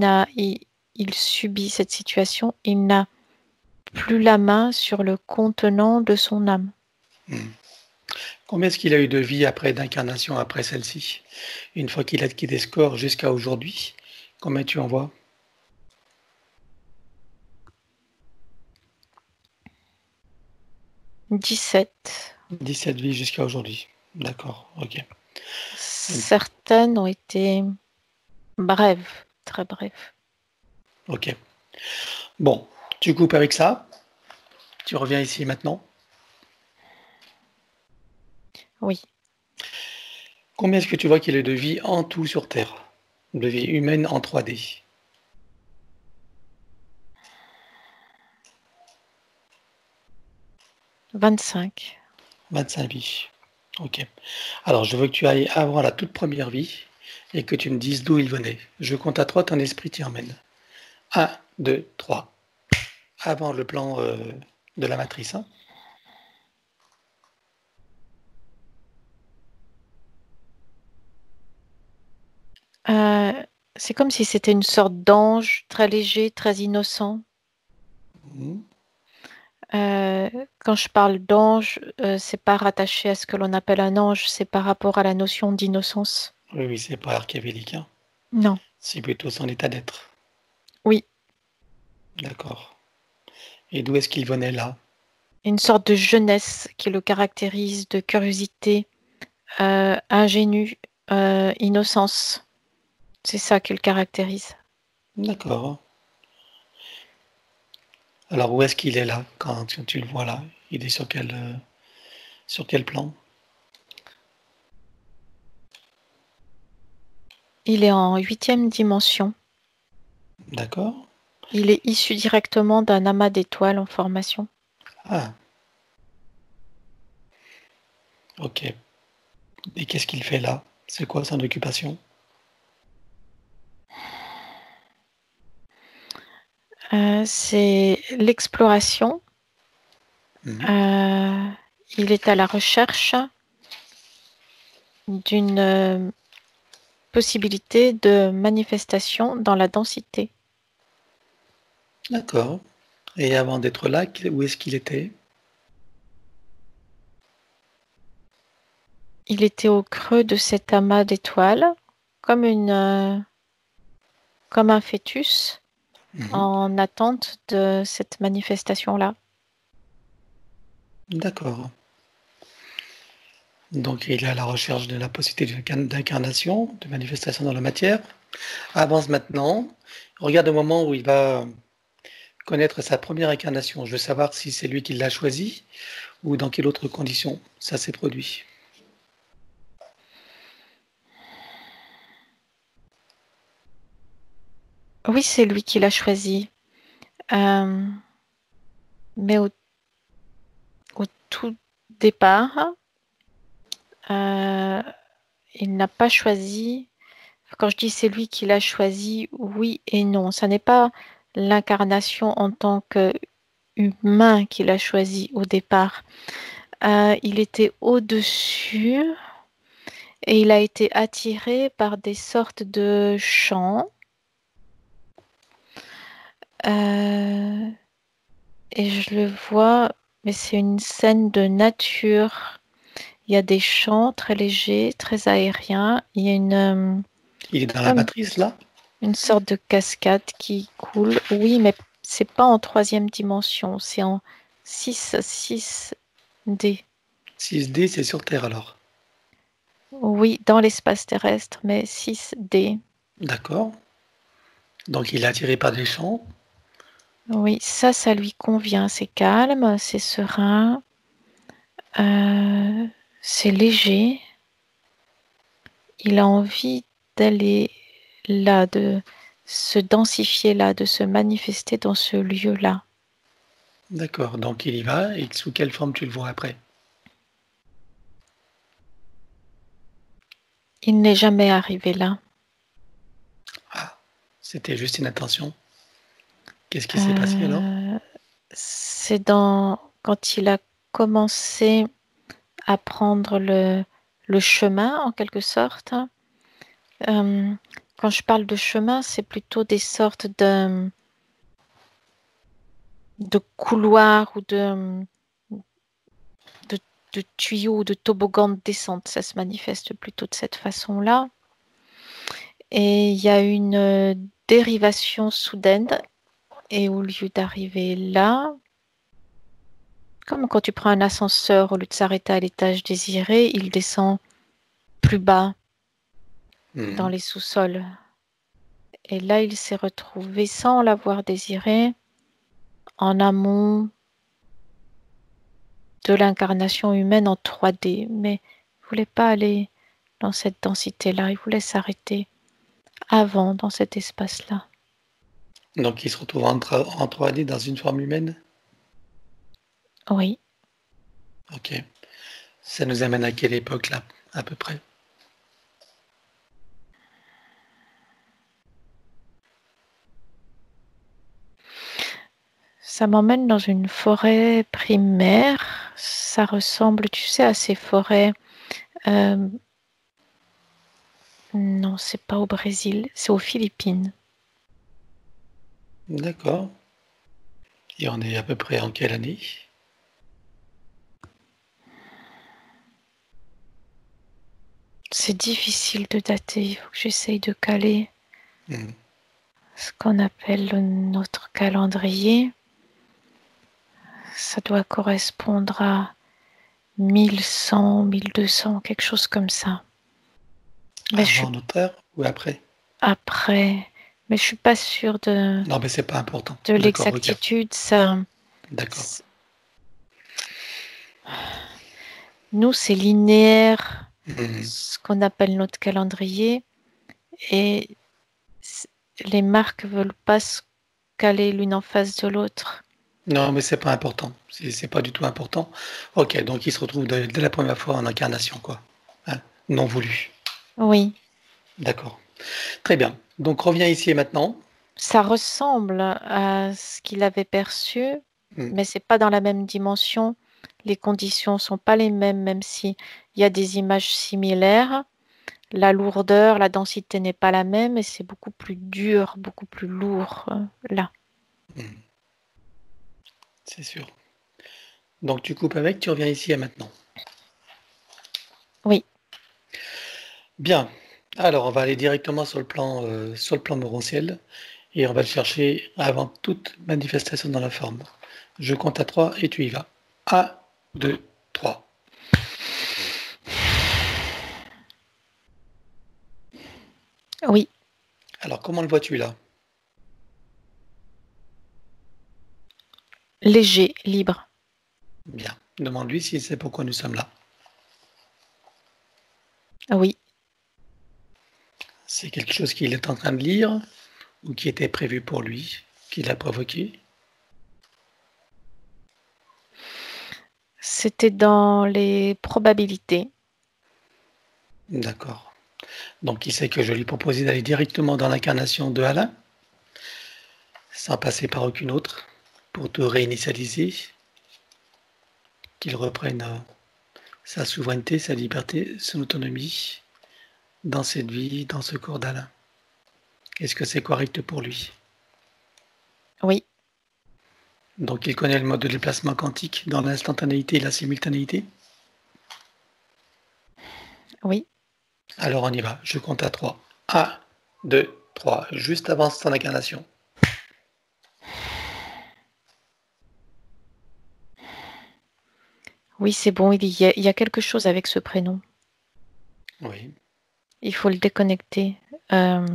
il subit cette situation, il n'a plus la main sur le contenant de son âme. Combien est-ce qu'il a eu de vie après d'incarnation après celle-ci? Une fois qu'il a acquis des scores jusqu'à aujourd'hui, combien tu en vois? 17. 17 vies jusqu'à aujourd'hui. D'accord, ok. Certaines ont été brèves, très brèves. Ok. Bon, tu coupes avec ça. Tu reviens ici maintenant. Oui. Combien est-ce que tu vois qu'il est de vie en tout sur Terre? De vie humaine en 3D? 25. 25 vies. Ok. Alors, je veux que tu ailles avant la toute première vie et que tu me dises d'où il venait. Je compte à 3, ton esprit t'y emmène. 1, 2, 3. Avant le plan de la matrice. Hein. C'est comme si c'était une sorte d'ange très léger, très innocent. Mhm. Quand je parle d'ange, c'est pas rattaché à ce que l'on appelle un ange, c'est par rapport à la notion d'innocence. Oui, oui, c'est pas archévélique. Hein. Non. C'est plutôt son état d'être. Oui. D'accord. Et d'où est-ce qu'il venait là? Une sorte de jeunesse qui le caractérise, de curiosité, ingénue, innocence. C'est ça qui le caractérise. D'accord. Alors où est-ce qu'il est là quand tu le vois là? Il est sur quel plan? Il est en 8e dimension. D'accord. Il est issu directement d'un amas d'étoiles en formation. Ah, ok. Et qu'est-ce qu'il fait là? C'est quoi son occupation? C'est l'exploration. Mhm. Il est à la recherche d'une possibilité de manifestation dans la densité. D'accord. Et avant d'être là, où est-ce qu'il était? Il était au creux de cet amas d'étoiles, comme comme un fœtus, Mhm. en attente de cette manifestation-là. D'accord. Donc il est à la recherche de la possibilité d'incarnation, de manifestation dans la matière. Avance maintenant. Regarde le moment où il va connaître sa première incarnation. Je veux savoir si c'est lui qui l'a choisi ou dans quelle autre condition ça s'est produit? Oui, c'est lui qui l'a choisi. Mais au tout départ, il n'a pas choisi. Quand je dis c'est lui qui l'a choisi, oui et non. Ça n'est pas l'incarnation en tant qu'humain qu'il a choisi au départ. Il était au-dessus et il a été attiré par des sortes de chants. Et je le vois, mais c'est une scène de nature. Il y a des chants très légers, très aériens. Il y a Il est dans la comme matrice là? une sorte de cascade qui coule. Oui, mais c'est pas en 3e dimension, c'est en 6D. 6D, c'est sur Terre alors. Oui, dans l'espace terrestre, mais 6D. D'accord. Donc il est attiré par des champs. Oui, ça lui convient. C'est calme, c'est serein, c'est léger. Il a envie d'aller là, de se densifier là, de se manifester dans ce lieu-là. D'accord. Donc il y va. Et sous quelle forme tu le vois après? Il n'est jamais arrivé là. Ah, c'était juste une intention. Qu'est-ce qui s'est passé alors? C'est quand il a commencé à prendre le chemin, en quelque sorte. Quand je parle de chemin, c'est plutôt des sortes de couloirs ou de tuyaux ou de toboggans de descente. Ça se manifeste plutôt de cette façon-là. Et il y a une dérivation soudaine. Et au lieu d'arriver là, comme quand tu prends un ascenseur, au lieu de s'arrêter à l'étage désiré, il descend plus bas dans les sous-sols. Et là, il s'est retrouvé, sans l'avoir désiré, en amont de l'incarnation humaine en 3D. Mais il ne voulait pas aller dans cette densité-là, il voulait s'arrêter avant, dans cet espace-là. Donc il se retrouve en 3D dans une forme humaine? Oui. Ok. Ça nous amène à quelle époque là, à peu près? Ça m'emmène dans une forêt primaire. Ça ressemble, tu sais, à ces forêts. Non, c'est pas au Brésil, c'est aux Philippines. D'accord. Et on est à peu près en quelle année? C'est difficile de dater, il faut que j'essaye de caler ce qu'on appelle notre calendrier. Ça doit correspondre à 1100, 1200, quelque chose comme ça. Mais je suis Avant notre ère ou après? après, mais je suis pas sûre de Non, mais c'est pas important. D'accord, ok. l'exactitude. Ça, D'accord. nous, c'est linéaire, ce qu'on appelle notre calendrier, et les marques veulent pas se caler l'une en face de l'autre. Non, mais c'est pas important. C'est pas du tout important. Ok, donc il se retrouve dès la première fois en incarnation, quoi. Hein, non voulu. Oui, D'accord. Très bien. Donc reviens ici et maintenant. ça ressemble à ce qu'il avait perçu, Hmm. mais c'est pas dans la même dimension. Les conditions sont pas les mêmes, même si il y a des images similaires. La lourdeur, la densité n'est pas la même et c'est beaucoup plus dur, beaucoup plus lourd là. C'est sûr. Donc tu coupes avec, tu reviens ici et maintenant. Oui, Bien. Alors on va aller directement sur le plan morantiel et on va le chercher avant toute manifestation dans la forme. Je compte à 3 et tu y vas. 1, 2, 3. oui, Alors comment le vois-tu là? léger, libre. Bien. Demande-lui s'il sait pourquoi nous sommes là. Oui, C'est quelque chose qu'il est en train de lire ou qui était prévu pour lui, qui l'a provoqué. c'était dans les probabilités. D'accord. Donc il sait que je lui proposais d'aller directement dans l'incarnation de Alain, sans passer par aucune autre, pour te réinitialiser, qu'il reprenne sa souveraineté, sa liberté, son autonomie dans cette vie, dans ce corps d'Alain. Est-ce que c'est correct pour lui? Oui, Donc il connaît le mode de déplacement quantique dans l'instantanéité et la simultanéité? oui. Alors on y va, je compte à 3. 1, 2, 3, juste avant son incarnation. Oui, c'est bon, il y a quelque chose avec ce prénom. Oui, Il faut le déconnecter. Euh,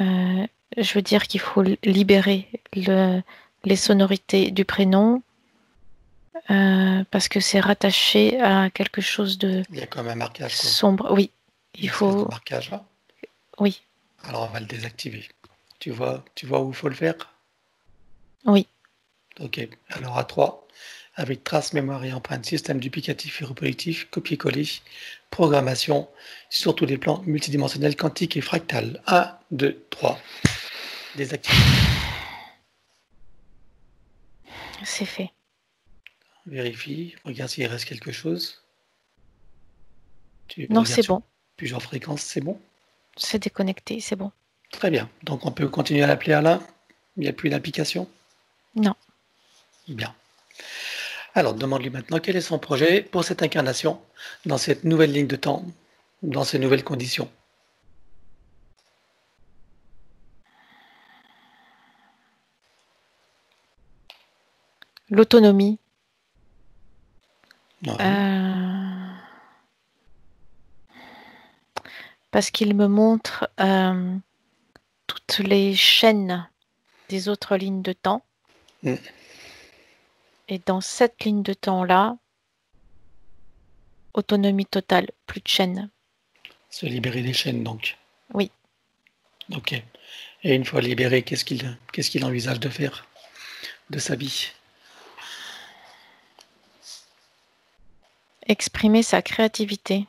je veux dire qu'il faut libérer les sonorités du prénom parce que c'est rattaché à quelque chose de il y a comme un marquage, quoi. sombre. Oui, Une il espèce faut. de marquage là. Oui, Alors on va le désactiver. Tu vois où il faut le faire? oui. Ok, alors à 3, avec trace, mémoire et empreinte, système duplicatif et reproductif, copier-coller, programmation, sur tous les plans multidimensionnels, quantiques et fractales. 1, 2, 3. Désactiver. C'est fait. Vérifie, regarde s'il reste quelque chose. Tu Non, regardes c'est sur bon. plusieurs fréquences, c'est bon? C'est déconnecté, c'est bon. Très bien. Donc on peut continuer à l'appeler Alain. Il n'y a plus d'application? Non. Bien. Alors demande-lui maintenant quel est son projet pour cette incarnation, dans cette nouvelle ligne de temps, dans ces nouvelles conditions. L'autonomie. Ouais. Parce qu'il me montre toutes les chaînes des autres lignes de temps. Mm. Et dans cette ligne de temps-là, autonomie totale, plus de chaînes. Se libérer des chaînes donc. Oui. Ok. Et une fois libéré, qu'est-ce qu'il envisage de faire de sa vie? Exprimer sa créativité.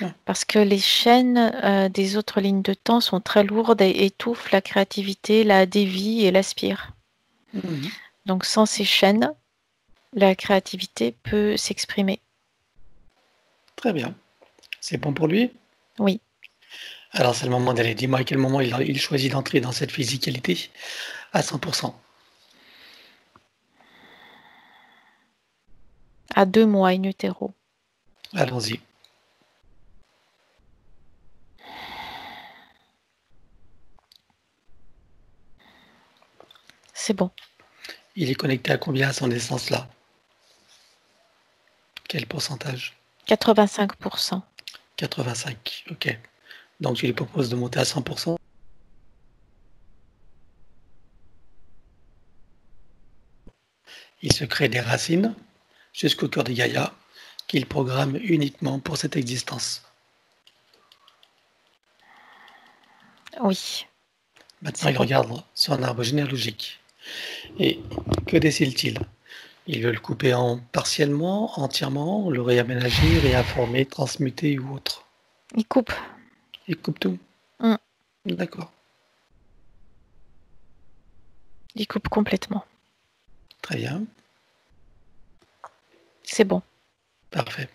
Ah. Parce que les chaînes des autres lignes de temps sont très lourdes et étouffent la créativité, la dévient et l'aspirent. Mhm. Donc sans ces chaînes, la créativité peut s'exprimer. Très bien. C'est bon pour lui? Oui. Alors c'est le moment d'aller. Dis-moi à quel moment il choisit d'entrer dans cette physicalité à 100%. À 2 mois in utero. Allons-y. C'est bon. Il est connecté à combien à son naissance là? Quel pourcentage? 85%. 85. Ok. Donc je lui propose de monter à 100%. Il se crée des racines jusqu'au cœur de Gaïa qu'il programme uniquement pour cette existence. Oui. Maintenant, il regarde son arbre généalogique. Et que décide-t-il? Il veut le couper en partiellement, entièrement, le réaménager, réinformer, transmuter ou autre. Il coupe. Il coupe tout. Mm. D'accord. Il coupe complètement. Très bien. C'est bon. Parfait.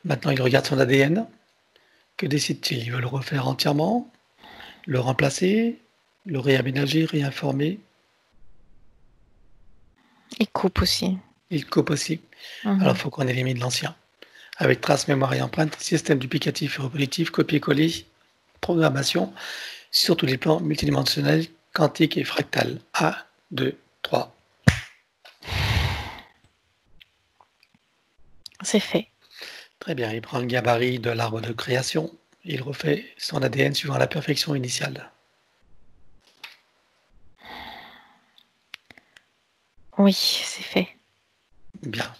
Maintenant, il regarde son ADN. Que décide-t-il? Il veut le refaire entièrement, le remplacer, le réaménager, réinformer. Il coupe aussi. Il coupe aussi. Mhm. Alors, il faut qu'on élimine l'ancien. Avec trace, mémoire et empreinte, système duplicatif et répétitif, copier-coller, programmation, sur tous les plans multidimensionnels, quantiques et fractales. 1, 2, 3. C'est fait. Très bien, il prend le gabarit de l'arbre de création. Il refait son ADN suivant la perfection initiale. Oui, c'est fait. Bien.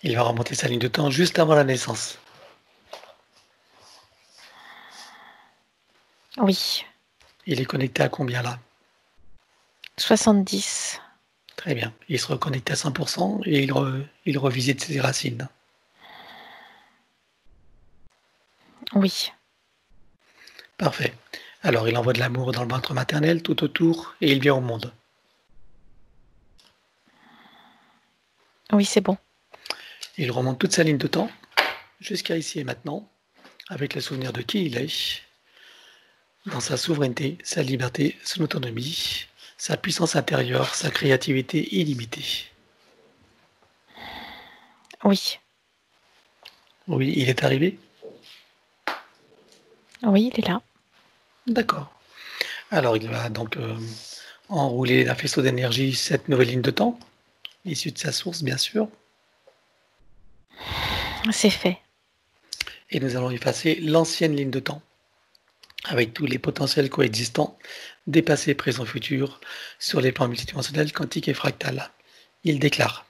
Il va remonter sa ligne de temps juste avant la naissance. Oui. Il est connecté à combien là? 70. Très bien. Il se reconnecte à 100% et il revisite ses racines. Oui. Parfait. Alors il envoie de l'amour dans le ventre maternel tout autour et il vient au monde. Oui, c'est bon. Il remonte toute sa ligne de temps jusqu'à ici et maintenant, avec le souvenir de qui il est, dans sa souveraineté, sa liberté, son autonomie, sa puissance intérieure, sa créativité illimitée. Oui. Oui, il est arrivé? Oui, il est là. D'accord. Alors il va donc enrouler d'un faisceau d'énergie cette nouvelle ligne de temps, issue de sa source bien sûr, C'est fait. et nous allons effacer l'ancienne ligne de temps, avec tous les potentiels coexistants, des passés, présents, futurs, sur les plans multidimensionnels, quantiques et fractales. Il déclare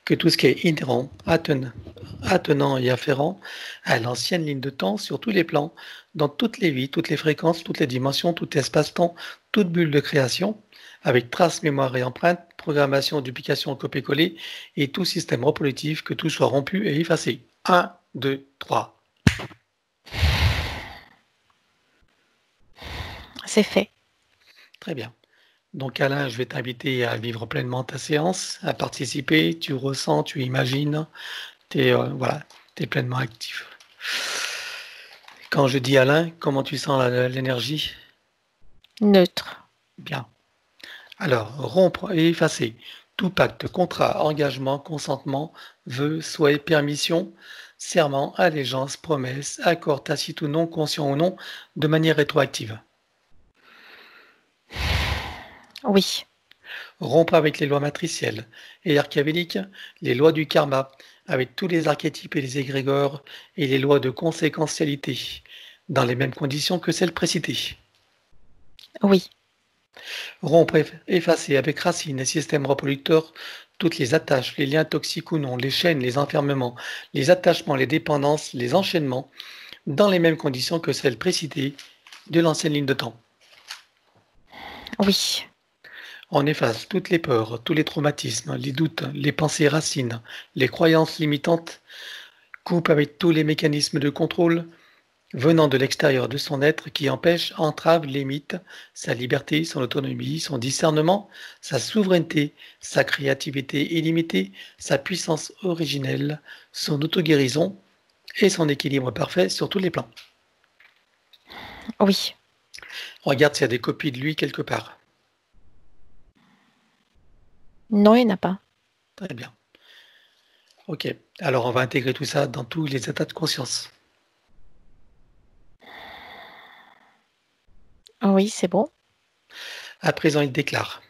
que tout ce qui est inhérent, attenant et afférent à l'ancienne ligne de temps sur tous les plans, dans toutes les vies, toutes les fréquences, toutes les dimensions, tout espace-temps, toute bulle de création, avec traces, mémoire et empreinte, programmation, duplication, copier-coller, et tout système reproductif, que tout soit rompu et effacé. 1, 2, 3. C'est fait. Très bien. Donc Alain, je vais t'inviter à vivre pleinement ta séance, à participer, tu ressens, tu imagines, tu es, voilà, t'es pleinement actif. Quand je dis Alain, comment tu sens l'énergie? Neutre. Bien. Alors, rompre et effacer tout pacte, contrat, engagement, consentement, vœu, souhait, permission, serment, allégeance, promesse, accord tacite ou non, conscient ou non, de manière rétroactive. Oui. Rompre avec les lois matricielles et archavéliques, les lois du karma, avec tous les archétypes et les égrégores et les lois de conséquentialité, dans les mêmes conditions que celles précitées. Oui. Rompre, effacer avec racines et systèmes reproducteurs toutes les attaches, les liens toxiques ou non, les chaînes, les enfermements, les attachements, les dépendances, les enchaînements, dans les mêmes conditions que celles précitées de l'ancienne ligne de temps. Oui. On efface toutes les peurs, tous les traumatismes, les doutes, les pensées racines, les croyances limitantes, coupe avec tous les mécanismes de contrôle venant de l'extérieur de son être qui empêchent, entravent, limitent sa liberté, son autonomie, son discernement, sa souveraineté, sa créativité illimitée, sa puissance originelle, son auto-guérison et son équilibre parfait sur tous les plans. Oui. Regarde s'il y a des copies de lui quelque part. Non, il n'y en a pas. Très bien. Ok, alors on va intégrer tout ça dans tous les états de conscience. Oui, c'est bon. À présent, il déclare: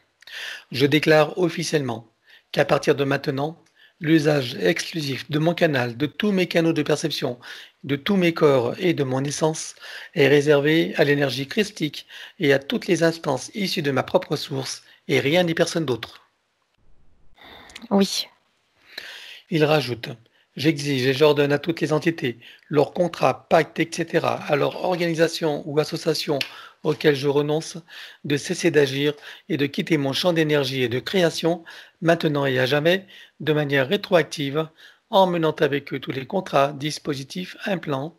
je déclare officiellement qu'à partir de maintenant, l'usage exclusif de mon canal, de tous mes canaux de perception, de tous mes corps et de mon essence est réservé à l'énergie christique et à toutes les instances issues de ma propre source et rien ni personne d'autre. Oui. Il rajoute: j'exige et j'ordonne à toutes les entités, leurs contrats, pactes, etc., à leur organisation ou association auxquelles je renonce, de cesser d'agir et de quitter mon champ d'énergie et de création, maintenant et à jamais, de manière rétroactive, emmenant avec eux tous les contrats, dispositifs, implants,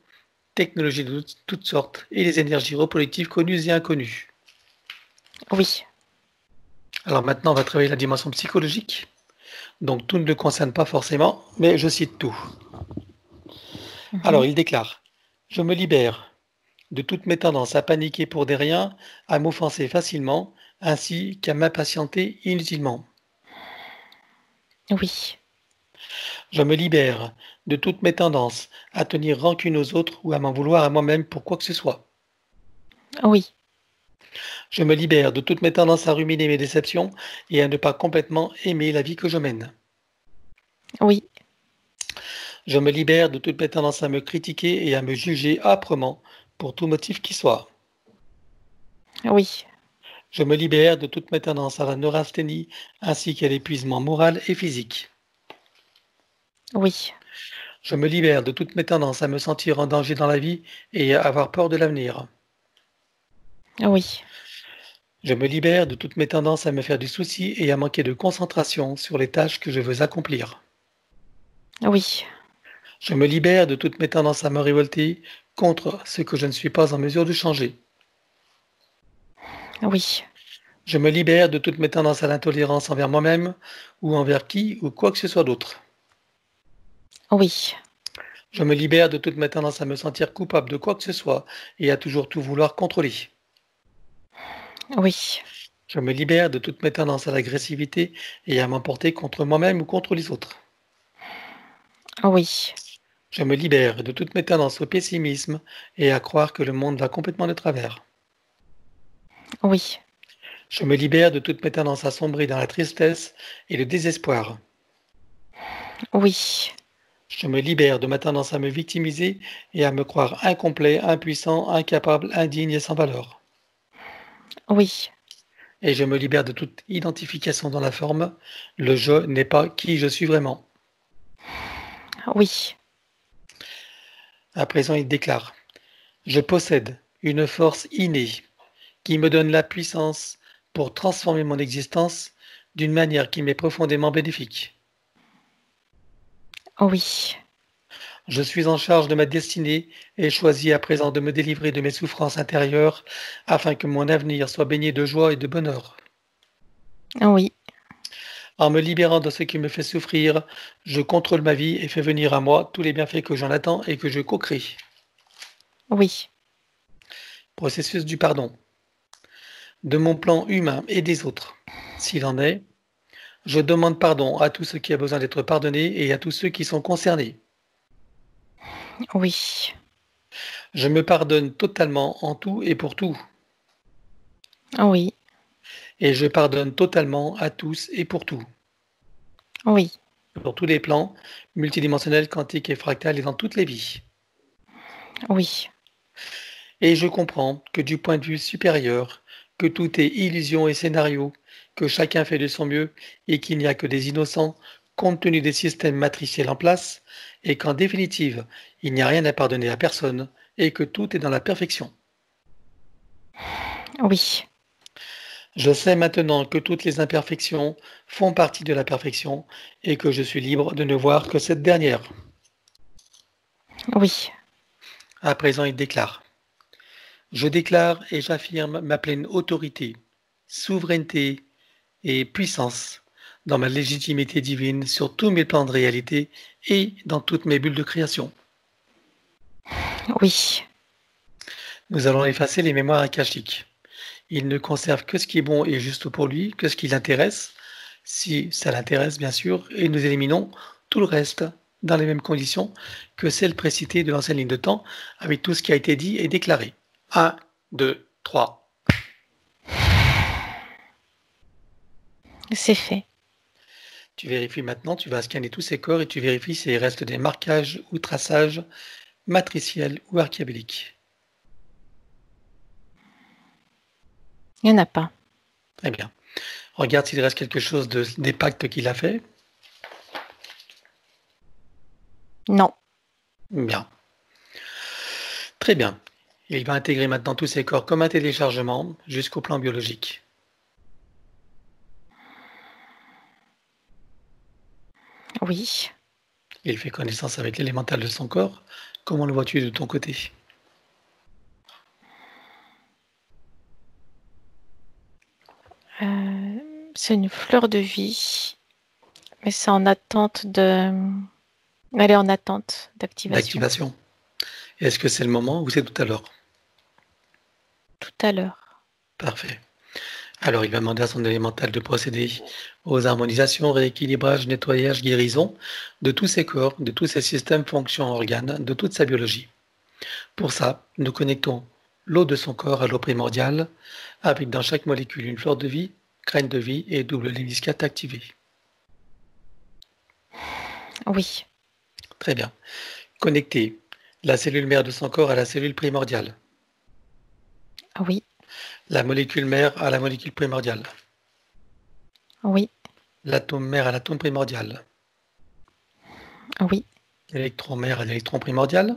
technologies de toutes sortes et les énergies reproductives connues et inconnues. Oui. Alors maintenant, on va travailler la dimension psychologique. Donc tout ne le concerne pas forcément, mais je cite tout. Alors il déclare: je me libère de toutes mes tendances à paniquer pour des riens, à m'offenser facilement, ainsi qu'à m'impatienter inutilement. Oui. Je me libère de toutes mes tendances à tenir rancune aux autres ou à m'en vouloir à moi-même pour quoi que ce soit. Oui. Je me libère de toutes mes tendances à ruminer mes déceptions et à ne pas complètement aimer la vie que je mène. Oui. Je me libère de toutes mes tendances à me critiquer et à me juger âprement pour tout motif qui soit. Oui. Je me libère de toute mes tendances à la neurasthénie ainsi qu'à l'épuisement moral et physique. Oui. Je me libère de toutes mes tendances à me sentir en danger dans la vie et à avoir peur de l'avenir. Oui. Je me libère de toutes mes tendances à me faire du souci et à manquer de concentration sur les tâches que je veux accomplir. Oui. Je me libère de toutes mes tendances à me révolter contre ce que je ne suis pas en mesure de changer. Oui. Je me libère de toutes mes tendances à l'intolérance envers moi-même ou envers qui ou quoi que ce soit d'autre. Oui. Je me libère de toutes mes tendances à me sentir coupable de quoi que ce soit et à toujours tout vouloir contrôler. Oui. Je me libère de toutes mes tendances à l'agressivité et à m'emporter contre moi-même ou contre les autres. Oui. Je me libère de toutes mes tendances au pessimisme et à croire que le monde va complètement de travers. Oui. Je me libère de toutes mes tendances à sombrer dans la tristesse et le désespoir. Oui. Je me libère de ma tendance à me victimiser et à me croire incomplet, impuissant, incapable, indigne et sans valeur. Oui. Et je me libère de toute identification dans la forme. Le je n'est pas qui je suis vraiment. Oui. À présent, il déclare: je possède une force innée qui me donne la puissance pour transformer mon existence d'une manière qui m'est profondément bénéfique. Oui. Je suis en charge de ma destinée et choisis à présent de me délivrer de mes souffrances intérieures afin que mon avenir soit baigné de joie et de bonheur. Oui. En me libérant de ce qui me fait souffrir, je contrôle ma vie et fais venir à moi tous les bienfaits que j'en attends et que je co-crée. Oui. Processus du pardon. De mon plan humain et des autres. S'il en est, je demande pardon à tout ce qui a besoin d'être pardonné et à tous ceux qui sont concernés. Oui. Je me pardonne totalement en tout et pour tout. Oui. Et je pardonne totalement à tous et pour tout. Oui. Pour tous les plans, multidimensionnels, quantiques et fractales et dans toutes les vies. Oui. Et je comprends que du point de vue supérieur, que tout est illusion et scénario, que chacun fait de son mieux et qu'il n'y a que des innocents compte tenu des systèmes matriciels en place, et qu'en définitive, il n'y a rien à pardonner à personne et que tout est dans la perfection. Oui. Je sais maintenant que toutes les imperfections font partie de la perfection et que je suis libre de ne voir que cette dernière. Oui. À présent, il déclare: je déclare et j'affirme ma pleine autorité, souveraineté et puissance dans ma légitimité divine sur tous mes plans de réalité et dans toutes mes bulles de création. Oui. Nous allons effacer les mémoires akashiques. Il ne conserve que ce qui est bon et juste pour lui, que ce qui l'intéresse, si ça l'intéresse bien sûr, et nous éliminons tout le reste dans les mêmes conditions que celles précitées de l'ancienne ligne de temps, avec tout ce qui a été dit et déclaré. 1, 2, 3. C'est fait. Tu vérifies maintenant, tu vas scanner tous ces corps et tu vérifies s'il reste des marquages ou traçages matriciels ou archiabéliques. Il n'y en a pas. Très bien. Regarde s'il reste quelque chose des pactes qu'il a fait. Non. Bien. Très bien. Il va intégrer maintenant tous ces corps comme un téléchargement jusqu'au plan biologique. Oui. Il fait connaissance avec l'élémental de son corps. Comment le vois-tu de ton côté? C'est une fleur de vie, mais c'est en attente de. Elle est en attente d'activation. D'activation. Est-ce que c'est le moment ou c'est tout à l'heure? Tout à l'heure. Parfait. Alors, il va demander à son élémental de procéder aux harmonisations, rééquilibrages, nettoyages, guérisons de tous ses corps, de tous ses systèmes, fonctions, organes, de toute sa biologie. Pour ça, nous connectons l'eau de son corps à l'eau primordiale, avec dans chaque molécule une fleur de vie, graine de vie et double léniscate activée. Oui. Très bien. Connecter la cellule mère de son corps à la cellule primordiale, Oui. la molécule mère à la molécule primordiale, Oui. l'atome mère à l'atome primordial, Oui, L'électron-mère à l'électron primordial.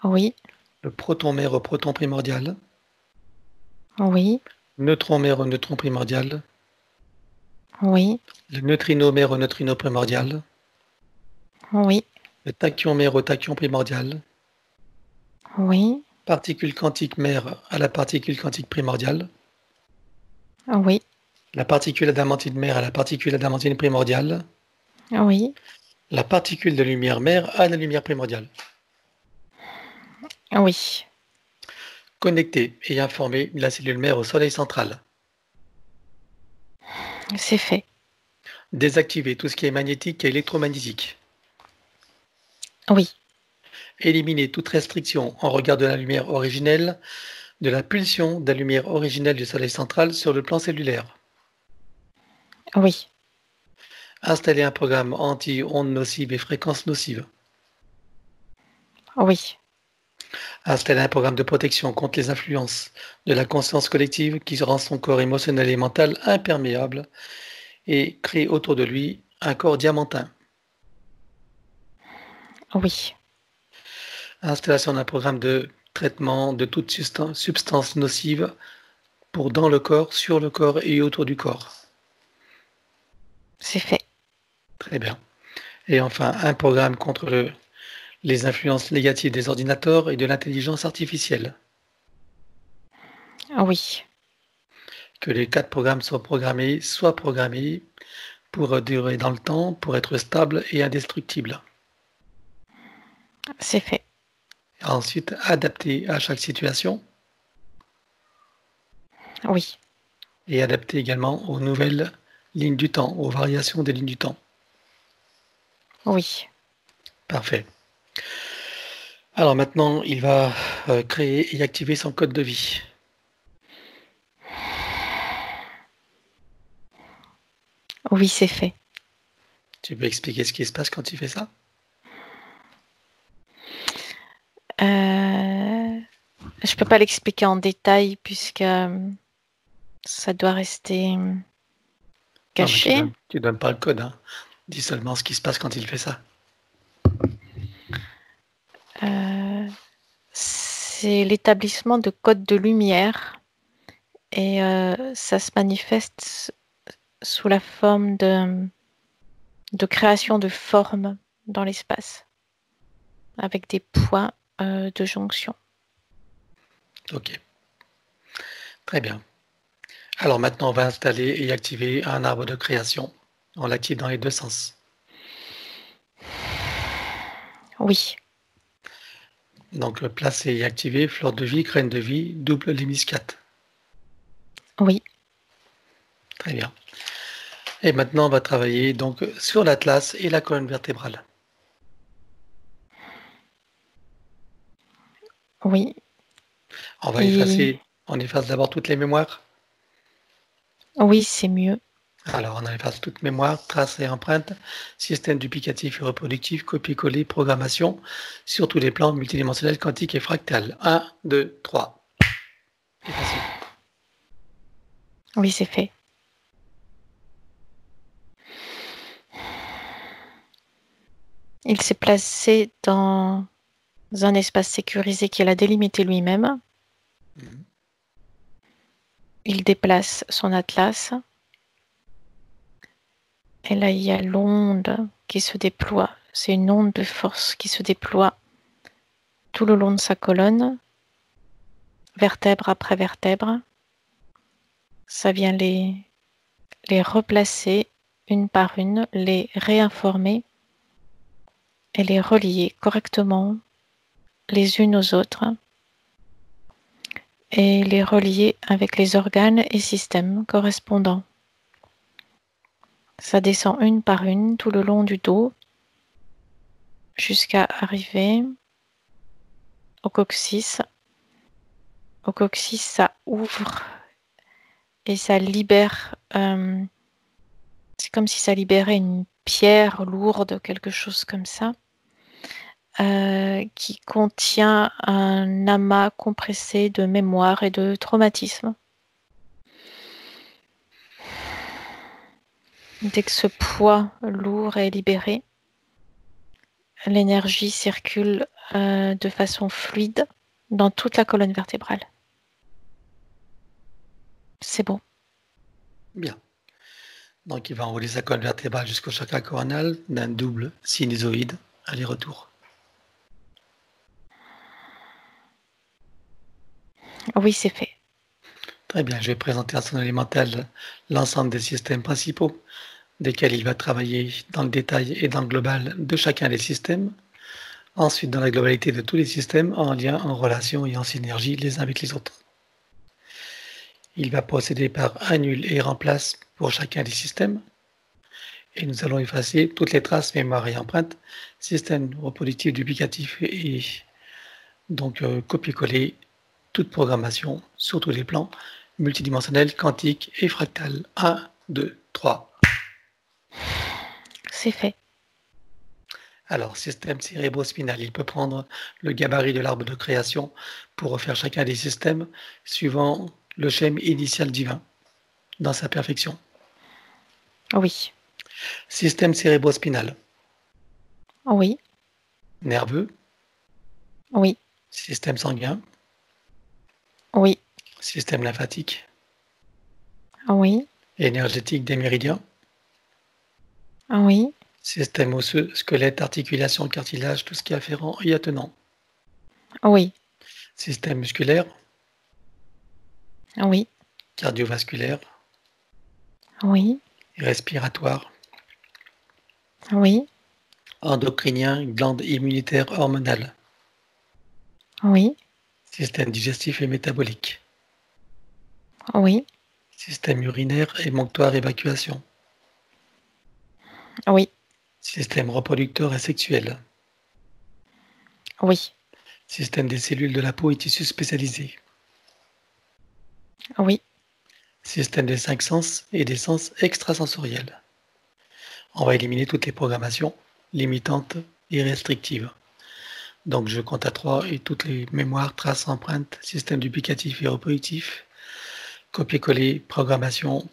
oui, Le proton-mère au proton primordial. oui, Neutron-mère au neutron primordial. oui, Le neutrino-mère au neutrino primordial. oui, Le tachyon-mère au tachyon primordial. oui, Particule quantique mère à la particule quantique primordiale. oui, La particule adamantine mère à la particule adamantine primordiale. oui, La particule de lumière mère à la lumière primordiale. oui. Connecter et informer la cellule mère au soleil central. C'est fait. Désactiver tout ce qui est magnétique et électromagnétique. Oui, Éliminer toute restriction en regard de la lumière originelle, de la pulsion de la lumière originelle du soleil central sur le plan cellulaire. oui, Installer un programme anti-ondes nocives et fréquences nocives. oui, Installer un programme de protection contre les influences de la conscience collective qui rend son corps émotionnel et mental imperméable et crée autour de lui un corps diamantin. oui, Installation d'un programme de traitement de toute substance nocive pour dans le corps, sur le corps et autour du corps. c'est fait. Très bien. Et enfin, un programme contre les influences négatives des ordinateurs et de l'intelligence artificielle. Oui, Que les 4 programmes soient programmés pour durer dans le temps, pour être stables et indestructibles. c'est fait. Ensuite, adapter à chaque situation Oui, et adapter également aux nouvelles lignes du temps, aux variations des lignes du temps. oui, Parfait. Alors maintenant, il va créer et activer son code de vie. oui, c'est fait. Tu peux expliquer ce qui se passe quand tu fais ça? Je peux pas l'expliquer en détail puisque ça doit rester Non, mais caché. tu donnes pas le code, hein. Dis seulement ce qui se passe quand il fait ça. C'est l'établissement de codes de lumière et ça se manifeste sous la forme de création de formes dans l'espace avec des points de jonction. Ok, très bien. Alors maintenant, on va installer et activer un arbre de création. On l'active dans les deux sens. Oui, Donc placer et activer fleur de vie, graine de vie, double lémiscate. oui, Très bien. Et maintenant, on va travailler donc sur l'atlas et la colonne vertébrale. oui. On va Et effacer, on efface d'abord toutes les mémoires. oui, c'est mieux. Alors, on efface toute mémoire, traces et empreintes, système duplicatif et reproductif, copier-coller, programmation, sur tous les plans multidimensionnels, quantiques et fractales. 1, 2, 3. Effacé. Oui, c'est fait. Il s'est placé dans un espace sécurisé qu'il a délimité lui-même. Mhm. Il déplace son atlas. Et là, il y a l'onde qui se déploie. C'est une onde de force qui se déploie tout le long de sa colonne, vertèbre après vertèbre. Ça vient les replacer une par une, les réinformer et les relier correctement les unes aux autres et les relier avec les organes et systèmes correspondants. Ça descend une par une tout le long du dos jusqu'à arriver au coccyx. Au coccyx, ça ouvre et ça libère. C'est comme si ça libérait une pierre lourde, quelque chose comme ça, qui contient un amas compressé de mémoire et de traumatisme. Dès que ce poids lourd est libéré, l'énergie circule de façon fluide dans toute la colonne vertébrale. C'est bon. Bien. Donc, il va enrouler sa colonne vertébrale jusqu'au chakra coronal d'un double sinusoïde, aller-retour. Oui, c'est fait. Très bien, je vais présenter à son élémental l'ensemble des systèmes principaux, desquels il va travailler dans le détail et dans le global de chacun des systèmes. Ensuite, dans la globalité de tous les systèmes, en lien, en relation et en synergie les uns avec les autres. Il va procéder par annule et remplace pour chacun des systèmes. Et nous allons effacer toutes les traces, mémoire et empreintes, système reproductif duplicatif et donc copier-coller toute programmation sur tous les plans, multidimensionnel, quantique et fractal. 1, 2, 3. C'est fait. Alors, système cérébrospinal, il peut prendre le gabarit de l'arbre de création pour refaire chacun des systèmes suivant le schème initial divin dans sa perfection. Oui. Système cérébrospinal, Oui. nerveux, Oui. système sanguin, Oui. système lymphatique, Oui. énergétique des méridiens, Oui. système osseux, squelette, articulation, cartilage, tout ce qui est afférent et attenant. Oui. Système musculaire, Oui. cardiovasculaire, Oui. respiratoire, Oui. endocrinien, glande immunitaire hormonale, Oui. système digestif et métabolique, Oui. système urinaire, émonctoire, évacuation, Oui. système reproducteur et sexuel, Oui. système des cellules de la peau et tissus spécialisés, Oui. système des 5 sens et des sens extrasensoriels. On va éliminer toutes les programmations limitantes et restrictives. Donc je compte à 3 et toutes les mémoires, traces, empreintes, système duplicatif et reproductif, copier-coller, programmation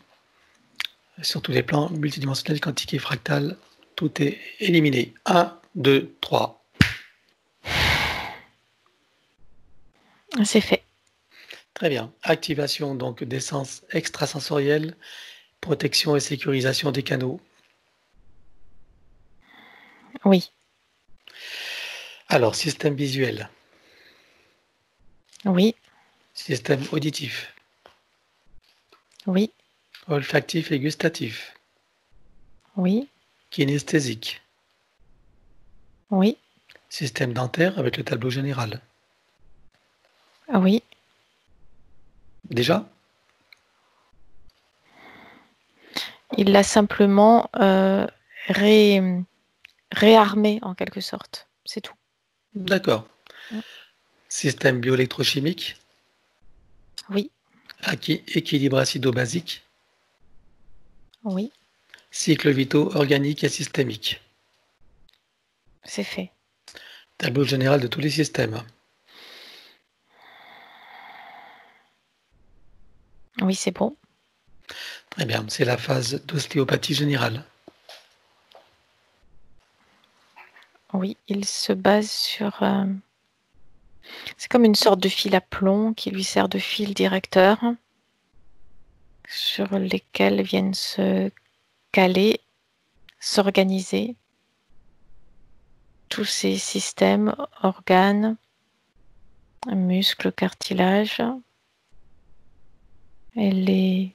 sur tous les plans, multidimensionnel, quantique et fractal, tout est éliminé. 1, 2, 3. C'est fait. Très bien. Activation donc des sens extrasensoriels, protection et sécurisation des canaux. Oui. Alors, système visuel, Oui. système auditif, Oui. olfactif et gustatif, Oui. kinesthésique, Oui. système dentaire avec le tableau général. Oui. Déjà? Il l'a simplement réarmé en quelque sorte. C'est tout. D'accord. Système bioélectrochimique, Oui. équilibre acido-basique, Oui. cycle vitaux organique et systémique. C'est fait. Tableau général de tous les systèmes. Oui, c'est bon. Très bien, c'est la phase d'ostéopathie générale. Oui, il se base sur... c'est comme une sorte de fil à plomb qui lui sert de fil directeur sur lesquels viennent se caler, s'organiser tous ces systèmes, organes, muscles, cartilages, et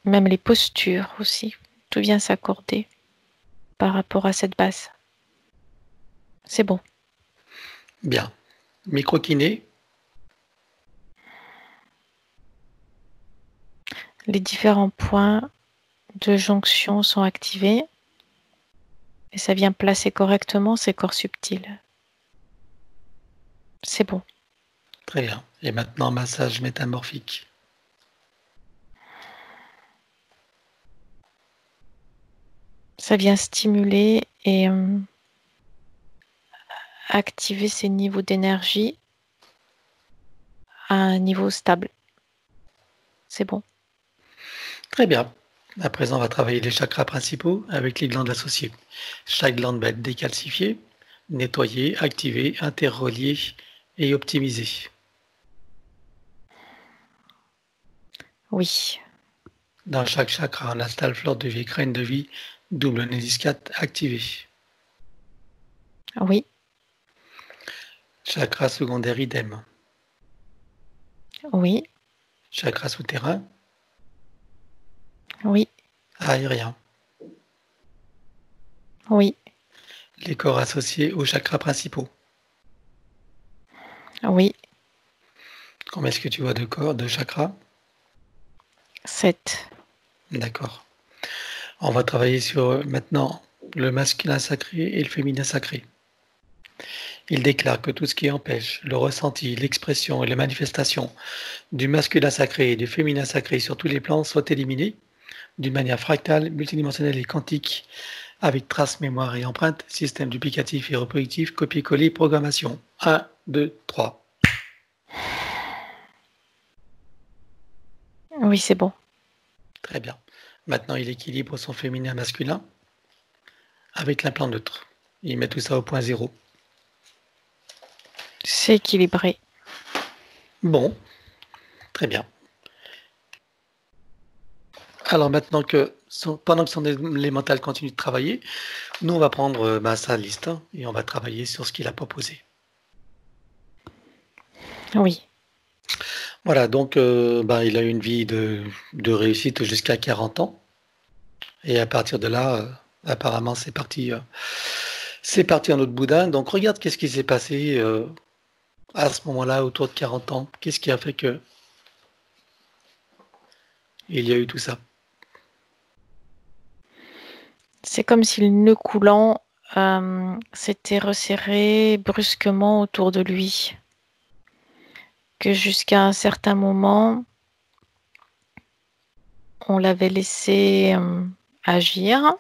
même les postures aussi. Tout vient s'accorder par rapport à cette base. C'est bon. Bien. Microkiné, Les différents points de jonction sont activés et ça vient placer correctement ces corps subtils. C'est bon. très bien. Et maintenant, massage métamorphique. Ça vient stimuler et activer ces niveaux d'énergie à un niveau stable. C'est bon. Très bien. À présent, on va travailler les chakras principaux avec les glandes associées. Chaque glande va être décalcifiée, nettoyée, activée, interreliée et optimisée. Oui. Dans chaque chakra, on installe fleur de vie, crâne de vie, double nésis 4 activé. Oui. Chakra secondaire idem. Oui. Chakra souterrain. Oui. Aérien. Oui. Les corps associés aux chakras principaux. Oui. Combien est-ce que tu vois de corps, de chakras? 7. D'accord. On va travailler sur maintenant le masculin sacré et le féminin sacré. Il déclare que tout ce qui empêche le ressenti, l'expression et les manifestations du masculin sacré et du féminin sacré sur tous les plans soit éliminé d'une manière fractale, multidimensionnelle et quantique, avec traces, mémoire et empreinte, système duplicatif et reproductif, copier-coller, programmation. 1, 2, 3. Oui, c'est bon. Très bien. Maintenant, il équilibre son féminin masculin avec l'implant neutre. Il met tout ça au point zéro. C'est équilibré. Bon, très bien. Alors maintenant que pendant que son élémental continue de travailler, nous on va prendre sa liste et on va travailler sur ce qu'il a proposé. Oui. Voilà, donc il a eu une vie de réussite jusqu'à 40 ans. Et à partir de là, apparemment, c'est parti en autre boudin. Donc regarde qu'est-ce qui s'est passé à ce moment-là, autour de 40 ans. Qu'est-ce qui a fait que il y a eu tout ça? C'est comme si le nœud coulant s'était resserré brusquement autour de lui. Que jusqu'à un certain moment, on l'avait laissé agir,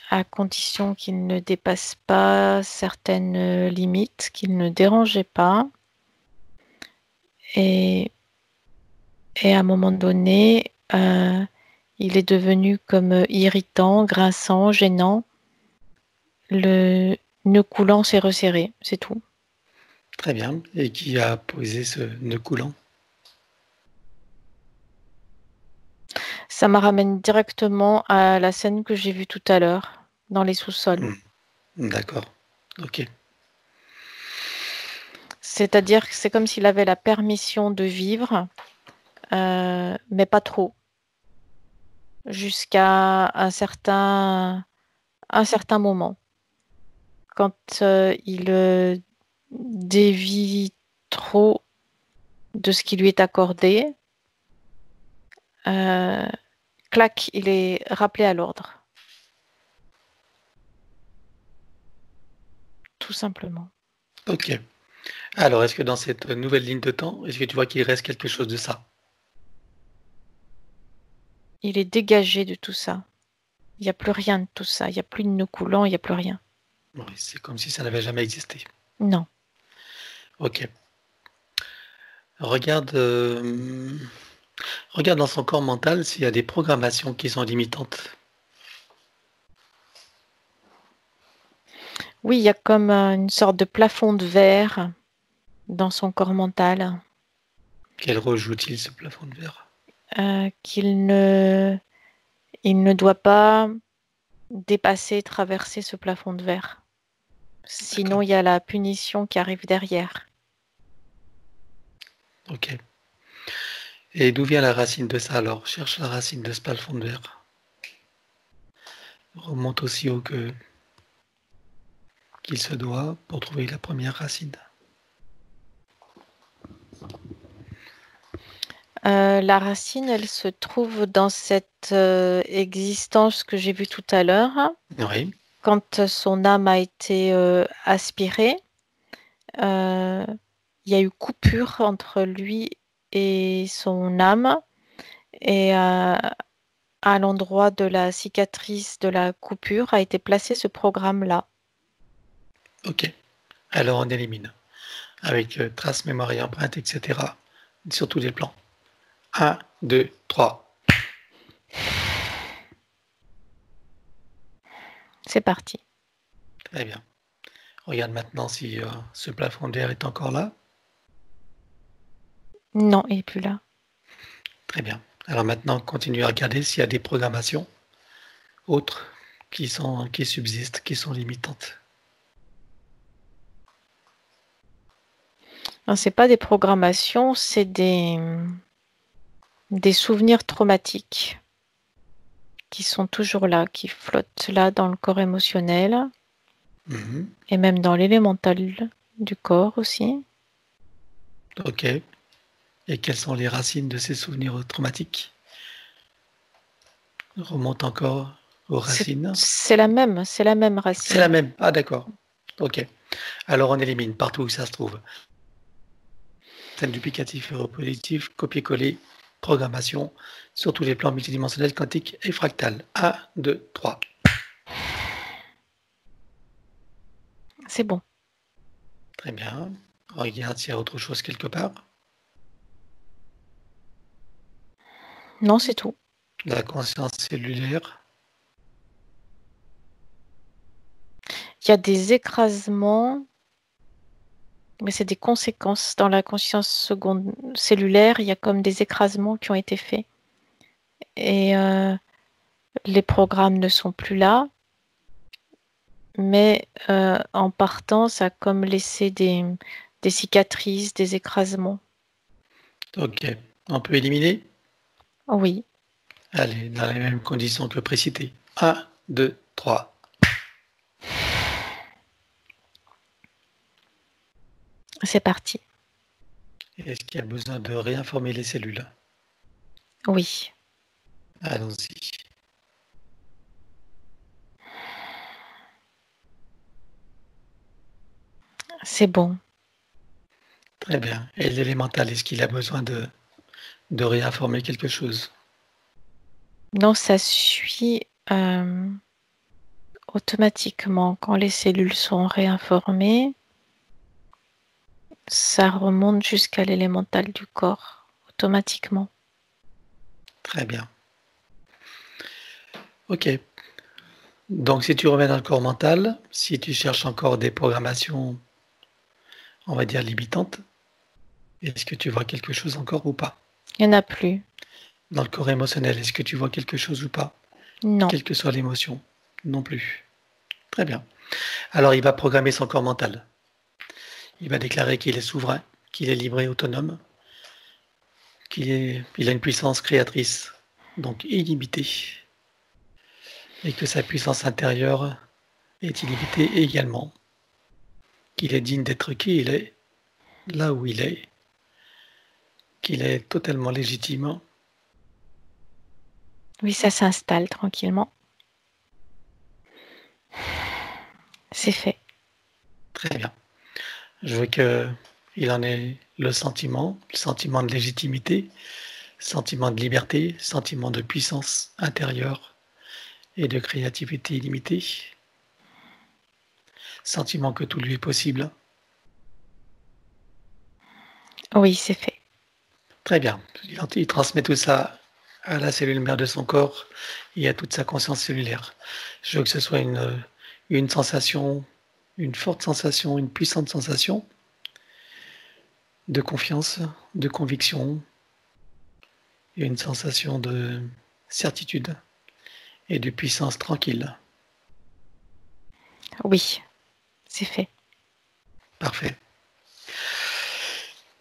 à condition qu'il ne dépasse pas certaines limites, qu'il ne dérangeait pas. Et à un moment donné, il est devenu comme irritant, grinçant, gênant. Le nœud coulant s'est resserré, c'est tout. Très bien. Et qui a posé ce nœud coulant? Ça me ramène directement à la scène que j'ai vue tout à l'heure, dans les sous-sols. D'accord. Ok. C'est-à-dire que c'est comme s'il avait la permission de vivre, mais pas trop. Jusqu'à un certain moment. Quand il dévie trop de ce qui lui est accordé, clac, il est rappelé à l'ordre. Tout simplement. Ok. Alors, est-ce que dans cette nouvelle ligne de temps, est-ce que tu vois qu'il reste quelque chose de ça? Il est dégagé de tout ça. Il n'y a plus rien de tout ça. Il n'y a plus de nœud coulant, il n'y a plus rien. Oui, c'est comme si ça n'avait jamais existé. Non. Ok. Regarde dans son corps mental s'il y a des programmations qui sont limitantes. Oui, il y a comme une sorte de plafond de verre dans son corps mental. Quel rôle joue-t-il ce plafond de verre? Il ne doit pas dépasser, traverser ce plafond de verre. Sinon, il y a la punition qui arrive derrière. Ok. Et d'où vient la racine de ça alors? Cherche la racine de ce plafond de verre. Remonte aussi haut qu'il se doit pour trouver la première racine. La racine, elle se trouve dans cette existence que j'ai vue tout à l'heure. Oui. Quand son âme a été aspirée, il y a eu coupure entre lui et son âme. Et à l'endroit de la cicatrice de la coupure a été placé ce programme-là. Ok. Alors on élimine. Avec trace, mémoire et empreinte, etc. Sur tous les plans. 1, 2, 3. C'est parti. Très bien. Regarde maintenant si ce plafond d'air est encore là. Non, il n'est plus là. Très bien. Alors maintenant, continue à regarder s'il y a des programmations autres qui subsistent, qui sont limitantes. C'est pas des programmations, c'est des souvenirs traumatiques qui sont toujours là, qui flottent là dans le corps émotionnel et même dans l'élémental du corps aussi. Ok. Et quelles sont les racines de ces souvenirs traumatiques? Remonte encore aux racines. C'est la même racine. C'est la même. Ah d'accord. Ok. Alors on élimine partout où ça se trouve. Scène duplicatif et repositif, copier-coller, programmation sur tous les plans multidimensionnels, quantiques et fractales. 1, 2, 3. C'est bon. Très bien. Regarde s'il y a autre chose quelque part. Non, c'est tout. La conscience cellulaire. Il y a des écrasements, mais c'est des conséquences. Dans la conscience cellulaire, il y a comme des écrasements qui ont été faits. Et les programmes ne sont plus là. Mais en partant, ça a comme laissé des cicatrices, des écrasements. Ok. On peut éliminer? Oui. Allez, dans les mêmes conditions que précitées. 1, 2, 3. C'est parti. Est-ce qu'il y a besoin de réinformer les cellules? Oui. Allons-y. C'est bon. Très bien. Et l'élémental, est-ce qu'il a besoin de réinformer quelque chose? Non, ça suit automatiquement. Quand les cellules sont réinformées, ça remonte jusqu'à l'élémental du corps, automatiquement. Très bien. Ok. Donc, si tu reviens dans le corps mental, si tu cherches encore des programmations, on va dire limitantes, est-ce que tu vois quelque chose encore ou pas? Il n'y en a plus. Dans le corps émotionnel, est-ce que tu vois quelque chose ou pas? Non. Quelle que soit l'émotion? Non plus. Très bien. Alors, il va programmer son corps mental. Il va déclarer qu'il est souverain, qu'il est libre et autonome, qu'il a une puissance créatrice, donc illimitée, et que sa puissance intérieure est illimitée également, qu'il est digne d'être qui il est, là où il est, qu'il est totalement légitime. Oui, ça s'installe tranquillement. C'est fait. Très bien. Je veux qu'il en ait le sentiment de légitimité, sentiment de liberté, sentiment de puissance intérieure et de créativité illimitée, sentiment que tout lui est possible. Oui, c'est fait. Très bien. Il transmet tout ça à la cellule mère de son corps et à toute sa conscience cellulaire. Je veux que ce soit une sensation, une forte sensation, une puissante sensation de confiance, de conviction, et une sensation de certitude et de puissance tranquille. Oui, c'est fait. Parfait.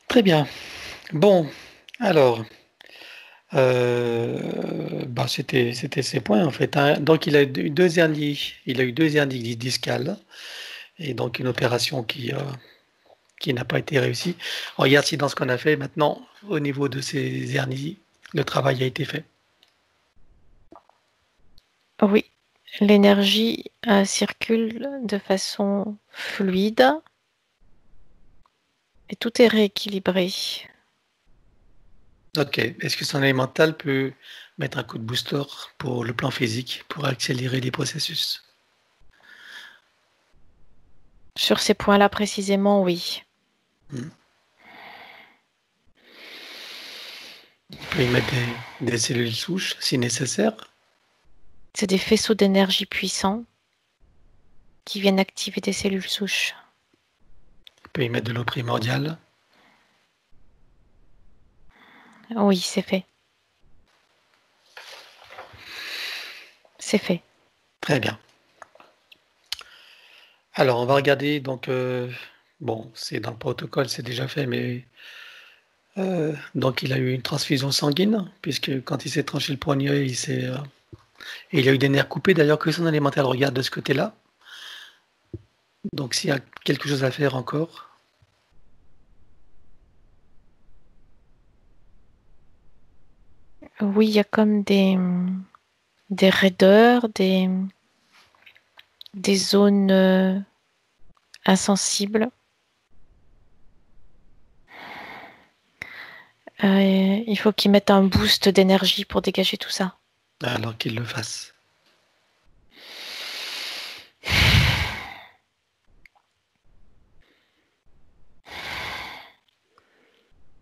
Très bien. Bon, alors, c'était ces points en fait. Hein. Donc il a eu deux hernies discales et donc une opération qui n'a pas été réussie. Regarde si dans ce qu'on a fait maintenant, au niveau de ces hernies, le travail a été fait. Oui, l'énergie circule de façon fluide et tout est rééquilibré. Ok. Est-ce que son élémental peut mettre un coup de booster pour le plan physique, pour accélérer les processus? Sur ces points-là précisément, oui. Il peut y mettre des cellules souches si nécessaire. C'est des faisceaux d'énergie puissants. qui viennent activer des cellules souches. On peut y mettre de l'eau primordiale. Oui, c'est fait. C'est fait. Très bien. Alors, on va regarder, donc, bon, c'est dans le protocole, c'est déjà fait, mais donc il a eu une transfusion sanguine, puisque quand il s'est tranché le poignet, et il a eu des nerfs coupés, d'ailleurs, que son alimentaire le regarde de ce côté-là. Donc, s'il y a quelque chose à faire encore. Oui, il y a comme des raideurs, des zones insensibles. Il faut qu'ils mettent un boost d'énergie pour dégager tout ça. Alors qu'il le fasse.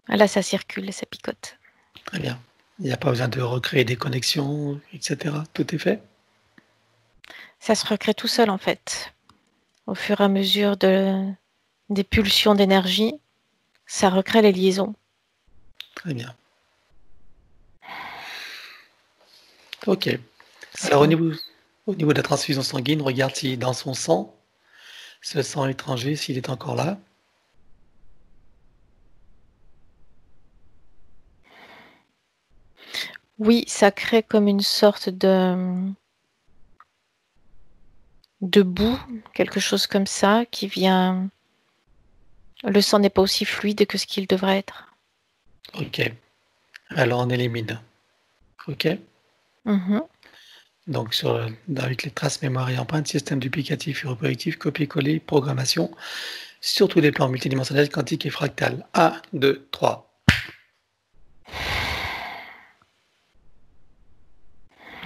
Là, ça circule, ça picote. Très bien. Il n'y a pas besoin de recréer des connexions, etc. Tout est fait. Ça se recrée tout seul, en fait. Au fur et à mesure des pulsions d'énergie, ça recrée les liaisons. Très bien. Ok. Alors, au niveau de la transfusion sanguine, regarde si dans son sang, ce sang étranger, s'il est encore là. Oui, ça crée comme une sorte de boue, quelque chose comme ça, qui vient. Le sang n'est pas aussi fluide que ce qu'il devrait être. Ok. Alors, on élimine. Ok. Mhm. Donc, avec les traces mémoire et empreintes, système duplicatif et reproductif, copier-coller, programmation, sur tous les plans multidimensionnels, quantiques et fractales. 1, 2, 3.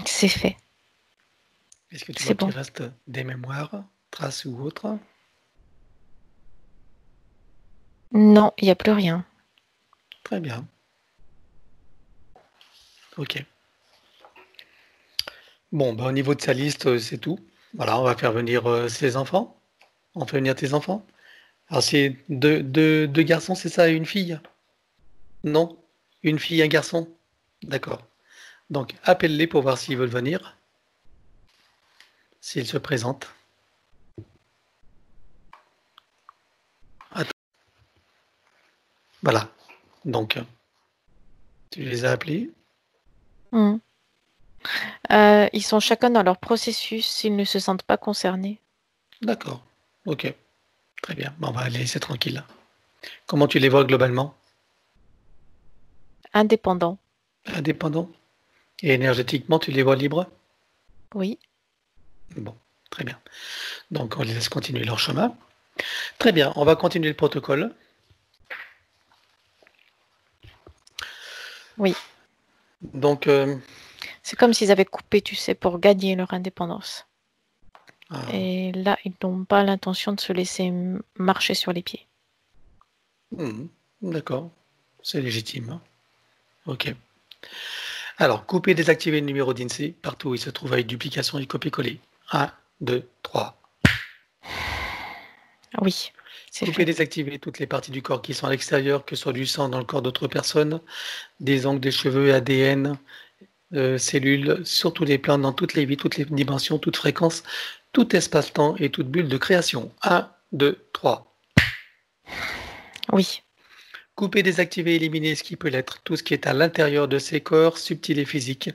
C'est fait. Est-ce que tu vois C'est bon. qu'il reste des mémoires, traces ou autres? Non, il n'y a plus rien. Très bien. Ok. Bon, au niveau de sa liste, c'est tout. Voilà, on va faire venir ses enfants. On fait venir tes enfants. Alors, c'est deux garçons, c'est ça, et une fille? Non? Une fille et un garçon? D'accord. Donc, appelle-les pour voir s'ils veulent venir, s'ils se présentent. Attends. Voilà. Donc, tu les as appelés? Mhm. Ils sont chacun dans leur processus s'ils ne se sentent pas concernés. D'accord. Ok. Très bien. On va les laisser tranquilles. Comment tu les vois globalement? Indépendants. Indépendants? Et énergétiquement, tu les vois libres? Oui. Bon, très bien. Donc, on les laisse continuer leur chemin. Très bien, on va continuer le protocole. Oui. Donc, C'est comme s'ils avaient coupé, tu sais, pour gagner leur indépendance. ah, Et là, ils n'ont pas l'intention de se laisser marcher sur les pieds. d'accord, c'est légitime. Ok. Alors, couper, désactiver le numéro d'INSEE partout où il se trouve avec duplication et copier-coller. 1, 2, 3. Oui, c'est Couper, fait. désactiver toutes les parties du corps qui sont à l'extérieur, que ce soit du sang dans le corps d'autres personnes, des ongles, des cheveux, ADN, cellules, sur tous les plans, dans toutes les vies, toutes les dimensions, toutes fréquences, tout espace-temps et toute bulle de création. 1, 2, 3. Oui, Couper, désactiver, éliminer ce qui peut l'être, tout ce qui est à l'intérieur de ces corps subtils et physiques,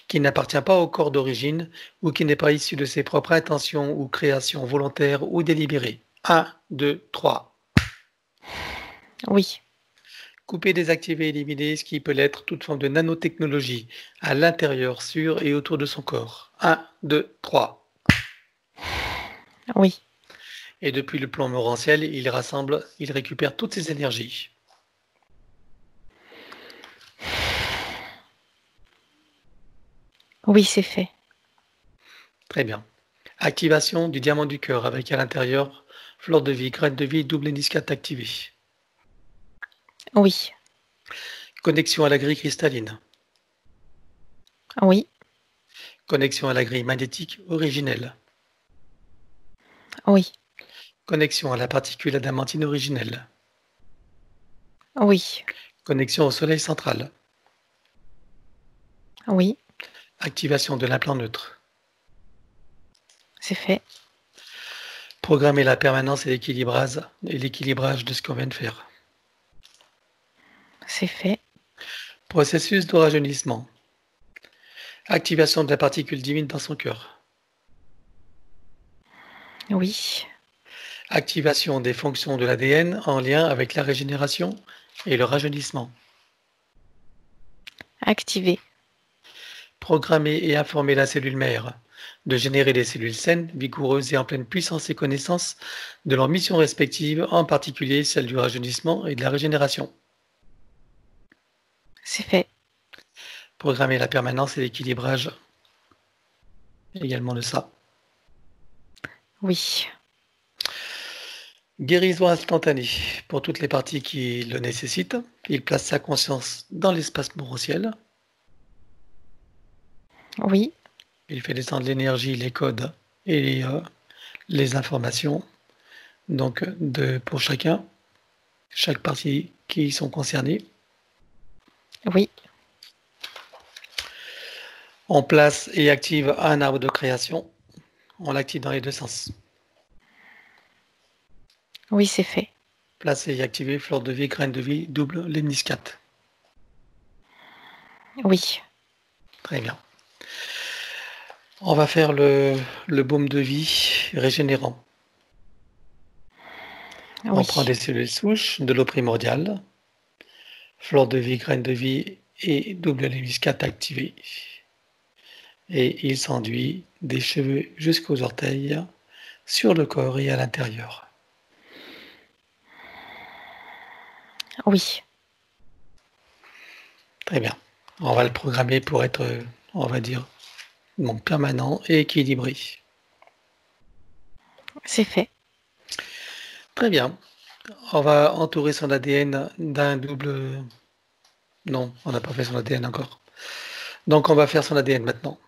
qui n'appartient pas au corps d'origine ou qui n'est pas issu de ses propres intentions ou créations volontaires ou délibérées. 1, 2, 3. oui, Couper, désactiver, éliminer ce qui peut l'être, toute forme de nanotechnologie à l'intérieur, sur et autour de son corps. 1, 2, 3. oui, Et depuis le plan morantiel, il rassemble, il récupère toutes ces énergies. oui, c'est fait. Très bien. Activation du diamant du cœur avec à l'intérieur fleur de vie, graine de vie, double hélice activée. Oui, Connexion à la grille cristalline. oui, Connexion à la grille magnétique originelle. Oui. Connexion à la particule adamantine originelle. Oui. Connexion au soleil central. Oui. Activation de l'implant neutre. C'est fait. Programmer la permanence et l'équilibrage de ce qu'on vient de faire. C'est fait. Processus de rajeunissement. Activation de la particule divine dans son cœur. Oui. Activation des fonctions de l'ADN en lien avec la régénération et le rajeunissement. Activé. Programmer et informer la cellule mère de générer des cellules saines, vigoureuses et en pleine puissance et connaissance de leurs missions respectives, en particulier celle du rajeunissement et de la régénération. C'est fait. Programmer la permanence et l'équilibrage également de ça. Oui. Guérison instantanée pour toutes les parties qui le nécessitent. Il place sa conscience dans l'espace mourociel. Oui. Il fait descendre l'énergie, les codes et les informations donc pour chaque partie qui sont concernées. Oui. On place et active un arbre de création. On l'active dans les deux sens. Oui, c'est fait. Placer et activer fleur de vie, graine de vie, double lemniscate. Oui. Très bien. On va faire le baume de vie régénérant. On Oui. prend des cellules souches, de l'eau primordiale, fleur de vie, graine de vie et double lemniscate activée. Et il s'enduit des cheveux jusqu'aux orteils, sur le corps et à l'intérieur. Oui. Très bien. On va le programmer pour être, on va dire, permanent et équilibré. C'est fait. Très bien. On va entourer son ADN d'un double... Non, on n'a pas fait son ADN encore. Donc on va faire son ADN maintenant.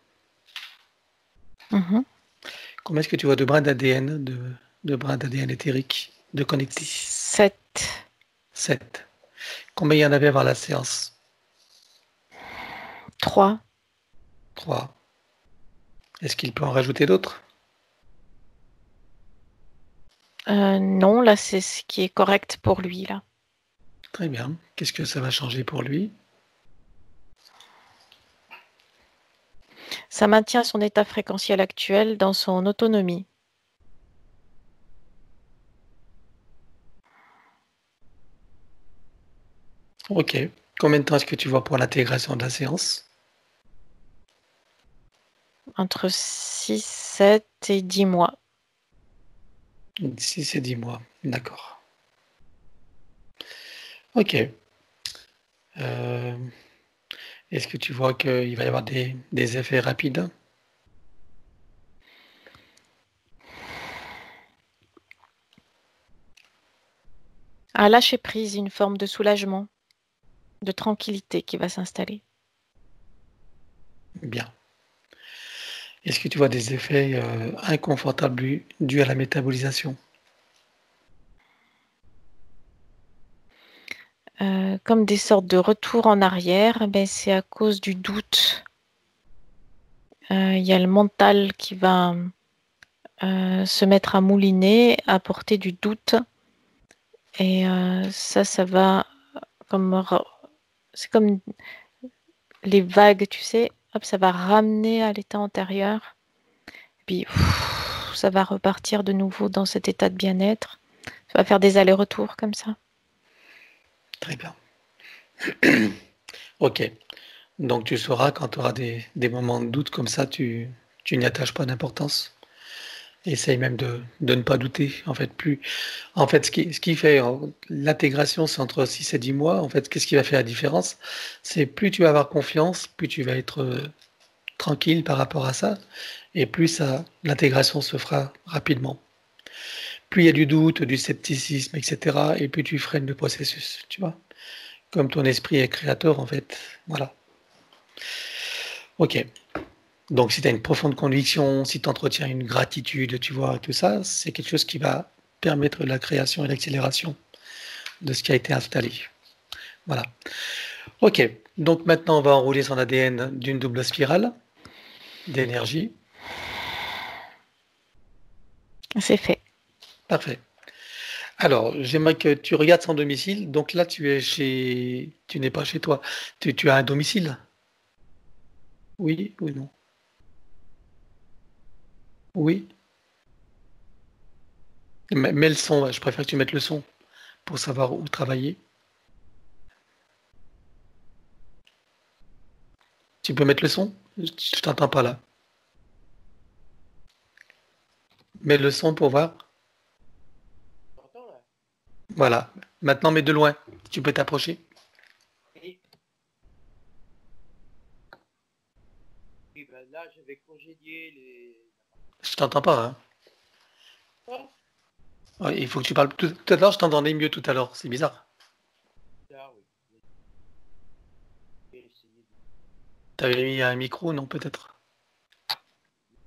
Combien est-ce que tu vois de brins d'ADN, de brins d'ADN éthérique, de connectés? 7. 7. Combien il y en avait avant la séance? 3. 3. Est-ce qu'il peut en rajouter d'autres? Non, là, c'est ce qui est correct pour lui, là. Très bien. Qu'est-ce que ça va changer pour lui? Ça maintient son état fréquentiel actuel dans son autonomie. Ok. Combien de temps est-ce que tu vois pour l'intégration de la séance? Entre 6, 7 et 10 mois. 6 et 10 mois. D'accord. Ok. Est-ce que tu vois qu'il va y avoir des effets rapides? À lâcher prise, une forme de soulagement, de tranquillité qui va s'installer. Bien. Est-ce que tu vois des effets inconfortables dus à la métabolisation? Comme des sortes de retours en arrière, ben, c'est à cause du doute. Il y a le mental qui va se mettre à mouliner, à porter du doute. Et ça va c'est comme les vagues, tu sais, hop, ça va ramener à l'état antérieur. Et puis, ça va repartir de nouveau dans cet état de bien-être. Ça va faire des allers-retours comme ça. Très bien. Ok. Donc tu sauras quand tu auras des moments de doute comme ça, tu n'y attaches pas d'importance. Essaye même de ne pas douter. En fait, ce qui fait l'intégration, c'est entre 6 et 10 mois. En fait, qu'est-ce qui va faire la différence? C'est plus tu vas avoir confiance, plus tu vas être tranquille par rapport à ça, et plus l'intégration se fera rapidement. Plus il y a du doute, du scepticisme, etc., et plus tu freines le processus, tu vois. Comme ton esprit est créateur, en fait. Voilà. Ok. Donc, si tu as une profonde conviction, si tu entretiens une gratitude, tu vois, tout ça, c'est quelque chose qui va permettre la création et l'accélération de ce qui a été installé. Voilà. Ok. Donc, maintenant, on va enrouler son ADN d'une double spirale d'énergie. C'est fait. Parfait. Alors, j'aimerais que tu regardes son domicile. Donc là, tu n'es pas chez toi. Tu as un domicile? Oui ou non? Oui. Mets le son, ouais. Je préfère que tu mettes le son pour savoir où travailler. Tu peux mettre le son? Je t'entends pas là. Mets le son pour voir. T'entends là? Voilà. Maintenant, mets de loin. Tu peux t'approcher. Oui. Oui, ben là, j'avais congédié les. Je t'entends pas, hein. Ah, Ouais, il faut que tu parles. Tout à l'heure, je t'entendais mieux tout à l'heure. C'est bizarre. là, oui. J'ai essayé T'avais mis un micro, non, peut-être?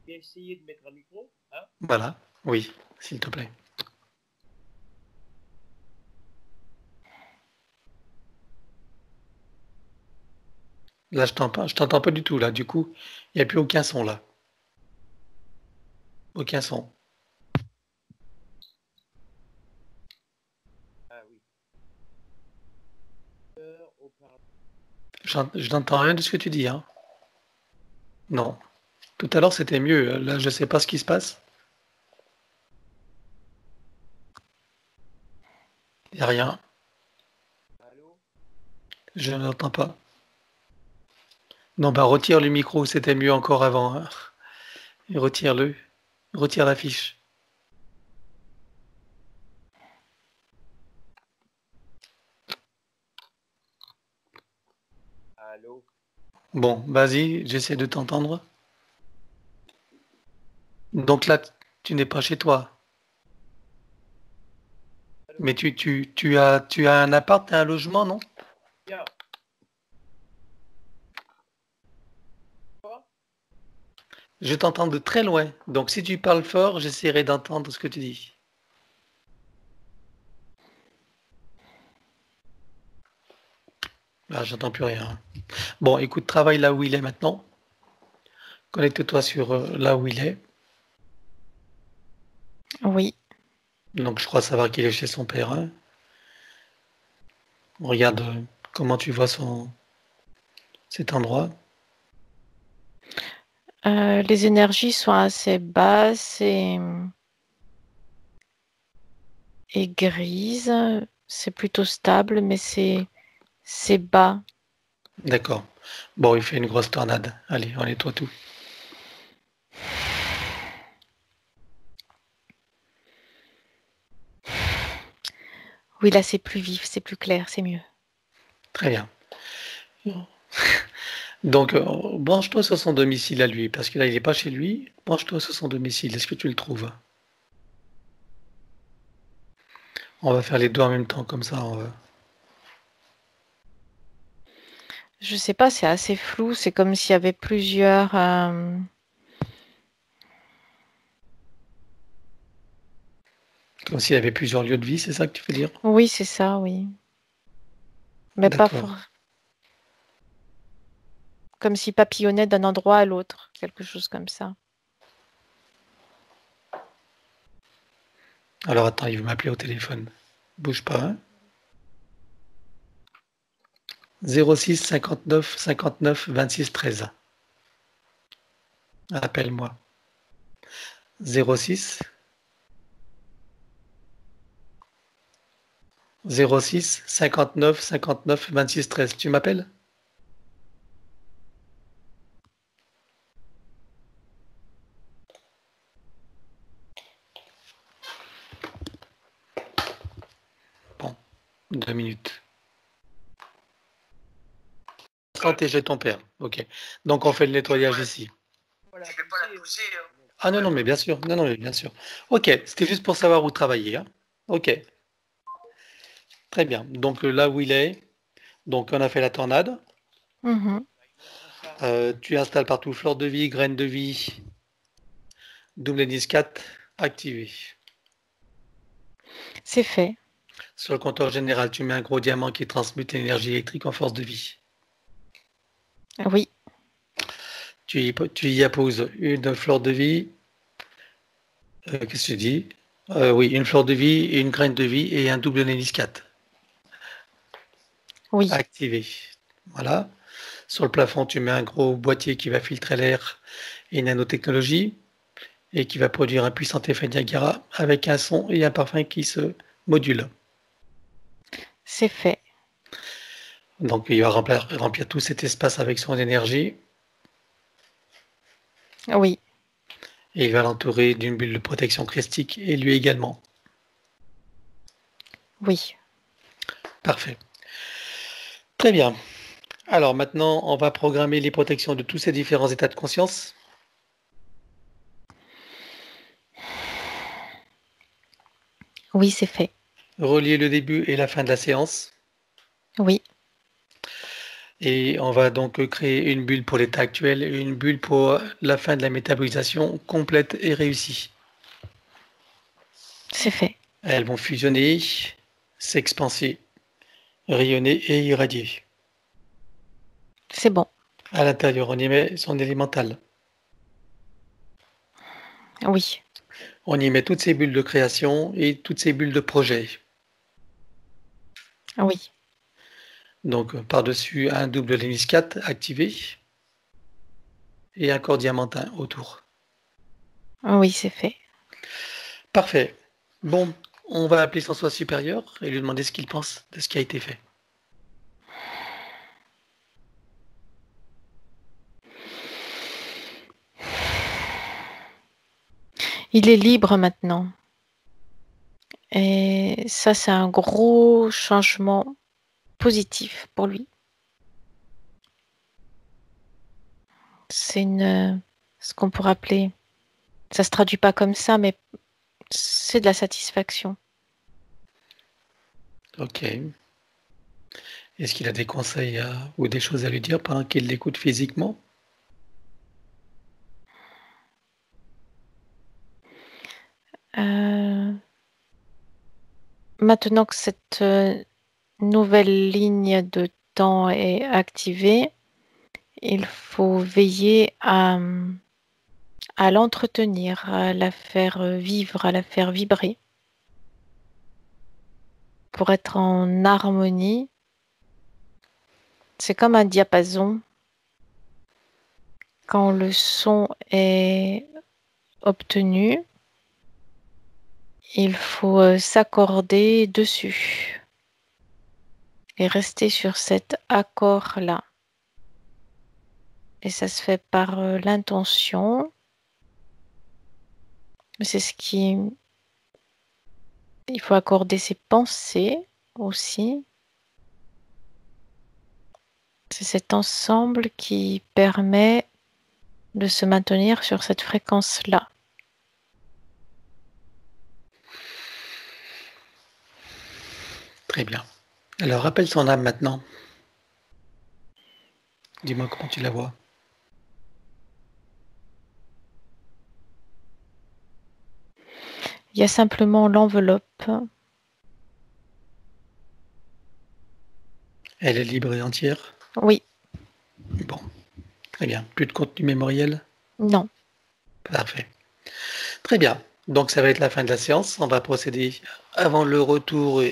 de mettre un micro, hein? Voilà. Oui, s'il te plaît. Là, je t'entends pas du tout, là. Du coup, il n'y a plus aucun son, là. Aucun son. Ah oui. Haut-parleur. Je n'entends rien de ce que tu dis, hein. Non. Tout à l'heure, c'était mieux. Là, je sais pas ce qui se passe. Il n'y a rien. Allô? Je n'entends pas. Non, bah retire le micro, c'était mieux encore avant, hein. Et retire-le. Retire la fiche. Allô? Bon, vas-y, j'essaie de t'entendre. Donc là, tu n'es pas chez toi. Allô? Mais tu as un appart, un logement, non? Bien. Quoi? Je t'entends de très loin. Donc si tu parles fort, j'essaierai d'entendre ce que tu dis. Là, j'entends plus rien. Bon, écoute, travaille là où il est maintenant. Connecte-toi sur là où il est. Oui. Donc je crois savoir qu'il est chez son père, hein. Regarde comment tu vois cet endroit. Les énergies sont assez basses et grises. C'est plutôt stable, mais c'est bas. D'accord. Bon, il fait une grosse tornade. Allez, on nettoie tout. Oui, là, c'est plus vif, c'est plus clair, c'est mieux. Très bien. Donc, branche-toi sur son domicile à lui, parce que là, il n'est pas chez lui. Branche-toi sur son domicile. Est-ce que tu le trouves? On va faire les deux en même temps, comme ça. Je sais pas, c'est assez flou. C'est comme s'il y avait plusieurs. Comme s'il y avait plusieurs lieux de vie, c'est ça que tu veux dire? Oui, c'est ça, oui. Mais pas D'accord. fort. Comme s'il papillonnait d'un endroit à l'autre, quelque chose comme ça. Alors attends, il veut m'appeler au téléphone. Bouge pas, hein? 06 59 59 26 13. Appelle-moi. 06 06 59 59 26 13. Tu m'appelles? Bon, 2 minutes. Protéger ton père. Ok. Donc on fait le nettoyage ici. Voilà, Ah non, non, mais bien sûr. Non, non, mais bien sûr. Ok, c'était juste pour savoir où travailler, hein. Ok, très bien. Donc là où il est, donc on a fait la tornade. Mhm. Tu installes partout fleur de vie, graines de vie, double hélice 4, activé. C'est fait. Sur le compteur général, tu mets un gros diamant qui transmute l'énergie électrique en force de vie. Oui, Tu y apposes une fleur de vie. Qu'est-ce que tu dis? Oui, une fleur de vie, une graine de vie et un double hélice 4. oui, Activé. Voilà. Sur le plafond, tu mets un gros boîtier qui va filtrer l'air et nanotechnologie et qui va produire un puissant effet Niagara avec un son et un parfum qui se modulent. c'est fait. Donc, il va remplir tout cet espace avec son énergie Oui, et il va l'entourer d'une bulle de protection christique et lui également. oui. Parfait. Très bien. Alors maintenant, on va programmer les protections de tous ces différents états de conscience. Oui, c'est fait. Relier le début et la fin de la séance. Oui, Et on va donc créer une bulle pour l'état actuel et une bulle pour la fin de la métabolisation complète et réussie. c'est fait. Elles vont fusionner, s'expanser, rayonner et irradier. C'est bon. À l'intérieur, on y met son élémental. Oui, On y met toutes ces bulles de création et toutes ces bulles de projet. oui, Donc par-dessus un double hélice 4 activé et un corps diamantin autour. oui, c'est fait. Parfait. Bon, on va appeler son soi supérieur et lui demander ce qu'il pense de ce qui a été fait. Il est libre maintenant. Et ça, c'est un gros changement positif pour lui. C'est ce qu'on pourrait appeler, ça se traduit pas comme ça, mais c'est de la satisfaction. Ok. Est-ce qu'il a des conseils ou des choses à lui dire pendant qu'il l'écoute physiquement? Maintenant que cette nouvelle ligne de temps est activée, il faut veiller à l'entretenir, à la faire vivre, à la faire vibrer, pour être en harmonie. C'est comme un diapason. Quand le son est obtenu, il faut s'accorder dessus et rester sur cet accord-là. Et ça se fait par l'intention. C'est ce qui... Il faut accorder ses pensées aussi. C'est cet ensemble qui permet de se maintenir sur cette fréquence-là. Très bien. Alors, rappelle son âme maintenant. Dis-moi comment tu la vois. Il y a simplement l'enveloppe. Elle est libre et entière? Oui, Bon, très bien. Plus de contenu mémoriel? non. Parfait. Très bien. Donc, ça va être la fin de la séance. On va procéder avant le retour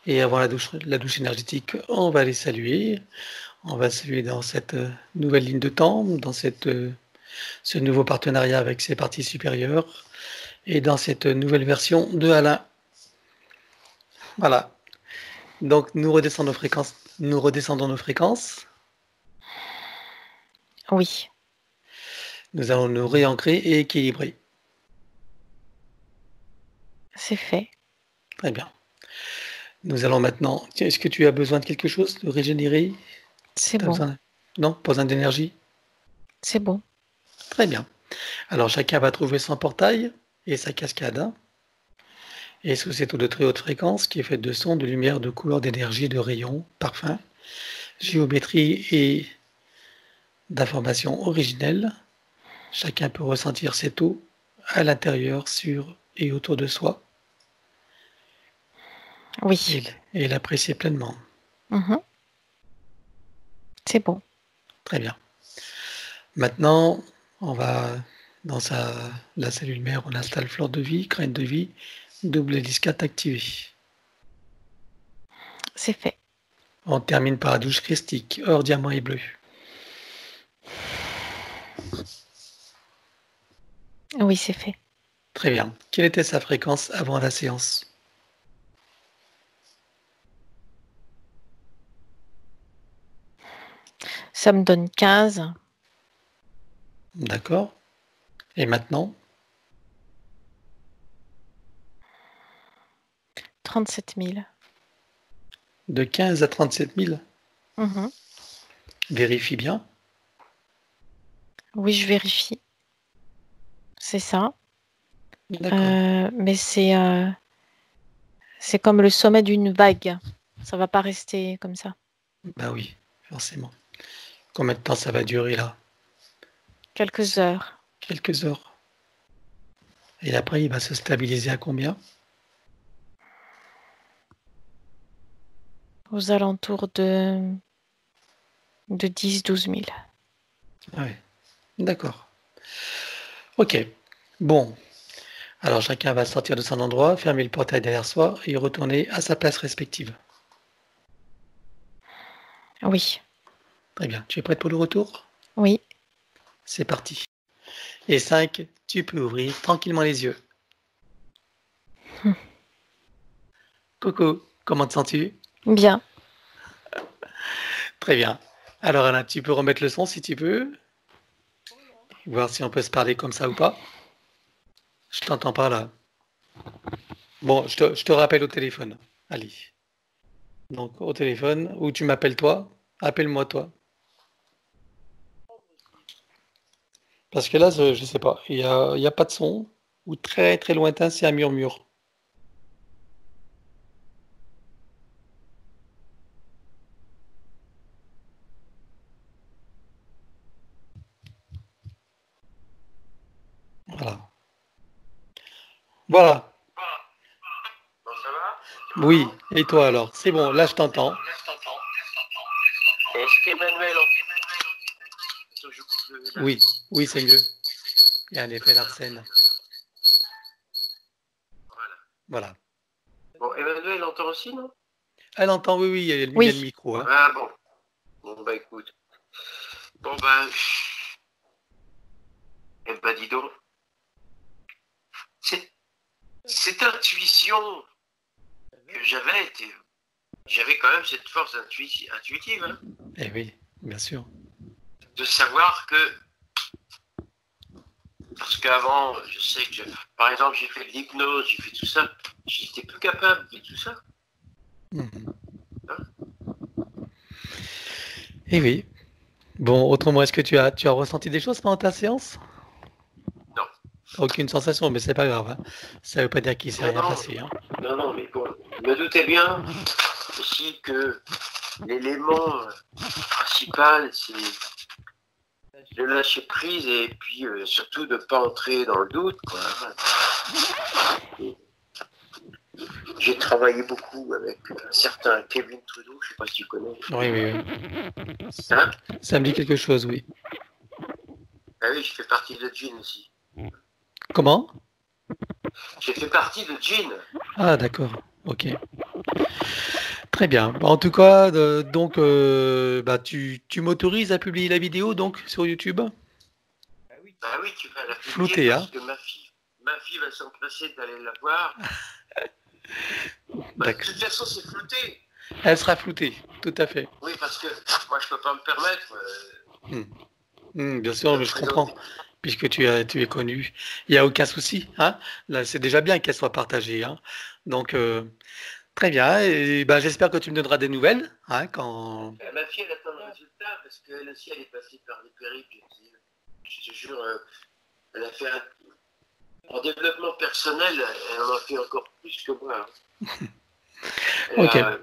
et avant la douche énergétique. On va les saluer. On va saluer dans cette nouvelle ligne de temps, dans ce nouveau partenariat avec ses parties supérieures et dans cette nouvelle version de Alain. Voilà. Donc, nous redescendons nos fréquences. Nous redescendons nos fréquences. Oui, Nous allons nous réancrer et équilibrer. c'est fait. Très bien. Nous allons maintenant... Est-ce que tu as besoin de quelque chose? De régénérer? C'est T'as bon. besoin... Non? Pas besoin d'énergie? C'est bon. Très bien. Alors, chacun va trouver son portail et sa cascade. Hein. Et sous cette eau de très haute fréquence qui est faite de sons, de lumière, de couleurs, d'énergie, de rayons, parfums, géométrie et d'informations originelles. Chacun peut ressentir ses taux à l'intérieur, sur et autour de soi Oui. et l'apprécier pleinement. C'est bon. Très bien. Maintenant, on va dans la cellule mère, on installe fleur de vie, graine de vie, double hélice 4 activé. C'est fait. On termine par la douche christique, or, diamant et bleu. Oui, c'est fait. Très bien. Quelle était sa fréquence avant la séance? Ça me donne 15. D'accord. Et maintenant? 37 000. De 15 à 37 000? Vérifie bien. Oui, je vérifie. C'est ça. D'accord. Mais c'est comme le sommet d'une vague. Ça va pas rester comme ça. Bah oui, forcément. Combien de temps ça va durer là? Quelques heures. Quelques heures. Et après, il va se stabiliser à combien? Aux alentours de 10-12 000. Ah oui. D'accord. Ok. Bon. Alors chacun va sortir de son endroit, fermer le portail derrière soi et retourner à sa place respective. Oui. Très bien. Tu es prête pour le retour? Oui. C'est parti. Et 5, tu peux ouvrir tranquillement les yeux. Coucou, comment te sens-tu? Bien. Très bien. Alors Anna, tu peux remettre le son si tu veux. Voir si on peut se parler comme ça ou pas. Je t'entends pas là. Bon, je te rappelle au téléphone. Allez. Donc au téléphone, ou tu m'appelles toi, appelle-moi toi. Parce que là, je sais pas, il y a pas de son, ou très très lointain, c'est un murmure. Voilà. Voilà. Bon, ça va? Oui, et toi alors? C'est bon, là je t'entends. Est-ce qu'Emmanuel Oui, oui, c'est mieux. Il y a un effet d'Arsène. Voilà. Bon, Emmanuel entend aussi, non? Elle entend, oui, oui, il y a le micro. Hein. Ah bon. Bon, bah écoute. Bon, bah. Eh ben, dis donc. Cette intuition que j'avais quand même cette force intuitive, hein, Eh oui, bien sûr. de savoir que, parce qu'avant, je sais que, par exemple, j'ai fait de l'hypnose, j'ai fait tout ça, j'étais plus capable de tout ça. Hein? Eh oui. Bon, autrement, est-ce que tu as ressenti des choses pendant ta séance? Non. Aucune sensation, mais c'est pas grave. Hein. Ça veut pas dire qu'il s'est rien passé. Hein. Non, mais bon, je me doutais bien aussi que l'élément principal, c'est de lâcher prise et puis surtout de ne pas entrer dans le doute, quoi. J'ai travaillé beaucoup avec un certain Kevin Trudeau, je ne sais pas si tu connais. Oui. Hein? Ça me dit quelque chose, oui. Ah oui, je fais partie de Gin aussi. Comment? J'ai fait partie de Gin. Ah, d'accord. Ok. Très bien. En tout cas, donc, tu m'autorises à publier la vidéo donc sur YouTube? Bah oui, tu vas la publier Flouté, parce hein? que ma fille va s'empresser d'aller la voir. Bah, de toute façon, c'est flouté. Elle sera floutée, tout à fait. Oui, parce que moi, je peux pas me permettre. Bien sûr, mais je comprends, puisque tu es connu. Il n'y a aucun souci. Hein? Là, c'est déjà bien qu'elle soit partagée. Hein? Donc, très bien. Et j'espère que tu me donneras des nouvelles. Hein, quand... Ma fille, elle attend le résultat parce qu'elle aussi, elle est passée par des périples. Je te jure, elle a fait en développement personnel, elle en a fait encore plus que moi. Hein.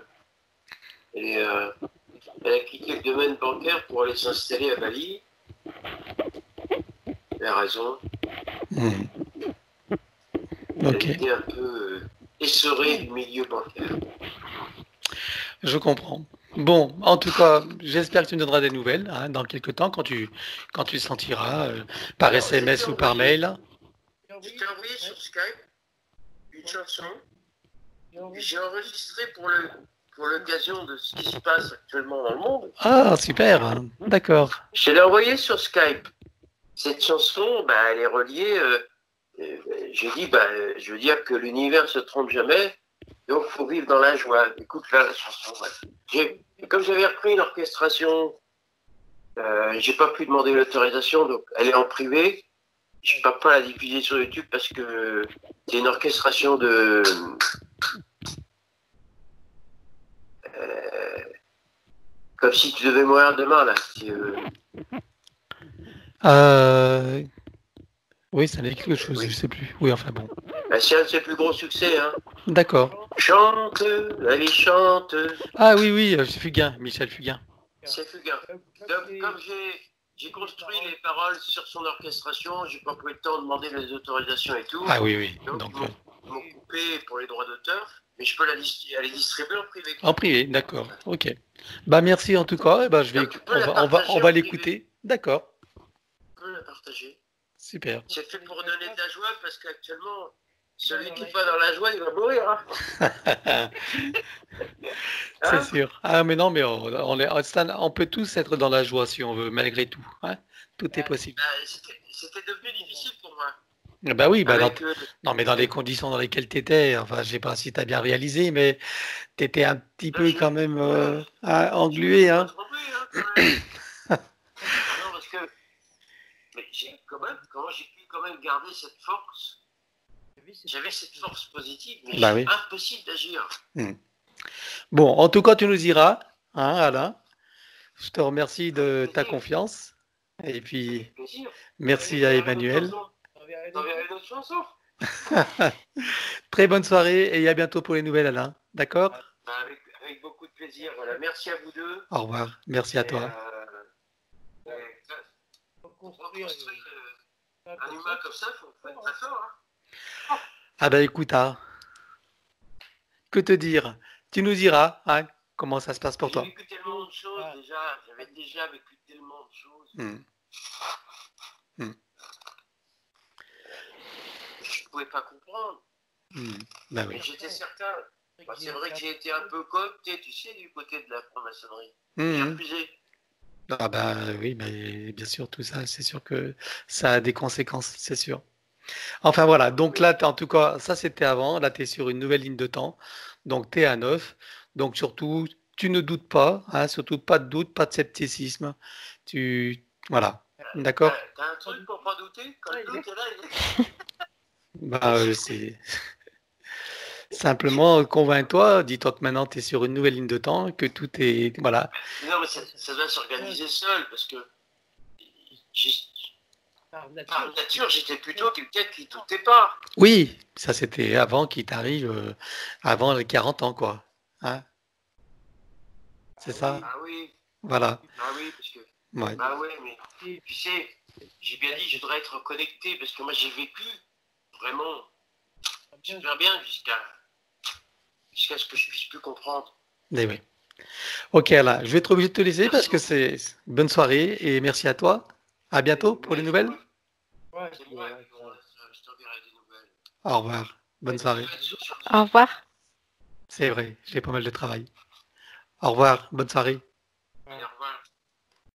Elle a quitté le domaine bancaire pour aller s'installer à Bali. Elle a raison. Hmm. Elle Ok, était un peu essorée du milieu bancaire. je comprends. Bon, en tout cas, j'espère que tu me donneras des nouvelles hein, dans quelques temps quand tu sentiras par Alors, SMS ou par envoyé, mail. je t'ai envoyé sur Skype une chanson que j'ai enregistrée pour l'occasion de ce qui se passe actuellement dans le monde. Ah, super, hein. D'accord. Je l'ai envoyée sur Skype. Cette chanson, bah, elle est reliée. J'ai dit, bah, je veux dire que l'univers se trompe jamais, donc il faut vivre dans la joie. Écoute là la chanson. Ouais. Comme j'avais repris une orchestration, j'ai pas pu demander l'autorisation, donc elle est en privé. Je ne peux pas la diffuser sur YouTube parce que c'est une orchestration de. Comme si tu devais mourir demain là. Oui, ça dit quelque chose, Oui. je sais plus. Oui, enfin bon. Bah, c'est un de ses plus gros succès. Hein. D'accord. Chante, la vie chante. Ah oui, oui, c'est Fugain, Michel Fugain. C'est Fugain. Donc, comme j'ai construit les paroles sur son orchestration, j'ai pas pris le temps de demander les autorisations et tout. Ah oui, oui. Donc, ils m'ont coupé pour les droits d'auteur, mais je peux aller distribuer en privé. En privé, d'accord. Ok. Bah merci en tout cas. Eh ben, on va l'écouter. D'accord. Tu peux la partager. Super. C'est fait pour donner de la joie parce qu'actuellement, celui qui n'est pas dans la joie, il va mourir. Hein. C'est sûr. Ah mais non, mais on peut tous être dans la joie si on veut, malgré tout. Hein. Tout est possible. Bah, c'était devenu difficile pour moi. Bah oui, non, mais dans les conditions dans lesquelles tu étais, enfin, je sais pas si tu as bien réalisé, mais tu étais un petit peu quand même englué. Hein. Non, parce que mais comment j'ai pu quand même garder cette force. J'avais cette force positive, mais bah c'est oui. impossible d'agir. Bon, en tout cas, tu nous diras, hein, Alain. Je te remercie de ta confiance. Et puis, merci à Emmanuel. T'enverrais une autre chanson. Très bonne soirée et à bientôt pour les nouvelles, Alain. D'accord? Avec beaucoup de plaisir. Voilà. Merci à vous deux. Au revoir. Merci à toi. Pour construire un humain comme ça, il faut être très fort. Hein. Ah ben écoute, hein, que te dire? Tu nous diras hein, comment ça se passe pour toi. J'ai vécu tellement de choses déjà. J'avais déjà vécu tellement de choses. Je ne pouvais pas comprendre. Ben oui. Mais j'étais certain. Bah, c'est vrai que j'ai été un peu coopté, tu sais, du côté de la franc-maçonnerie. J'ai refusé. Ah ben oui, mais bien sûr, tout ça, c'est sûr que ça a des conséquences, c'est sûr. Enfin voilà, donc là, en tout cas, ça c'était avant. Là, tu es sur une nouvelle ligne de temps. Donc, tu es à 9. Donc, surtout, tu ne doutes pas. Hein, surtout, pas de doute, pas de scepticisme. Voilà. D'accord? T'as un truc pour pas douter? Quand le doute est là, c'est simplement convainc-toi. Dis-toi que maintenant, tu es sur une nouvelle ligne de temps, que tout est. Voilà. Non, mais ça doit s'organiser seul parce que. Par nature, j'étais plutôt quelqu'un qui ne doutait pas. Oui, ça c'était avant qu'il t'arrive, avant les 40 ans, quoi. Hein? C'est ça? Ah oui. Voilà. Ah oui, parce que. Ouais. Ah oui, mais tu sais, j'ai bien dit, je voudrais être connecté parce que moi j'ai vécu vraiment super bien jusqu'à ce que je puisse plus comprendre. Mais oui. Ok, là, je vais être obligé de te laisser parce que c'est bonne soirée et merci à toi. À bientôt pour les nouvelles. Ouais, c'est moi, je t'enverrai des nouvelles. Au revoir. Bonne soirée. Au revoir. C'est vrai, j'ai pas mal de travail. Au revoir. Bonne soirée.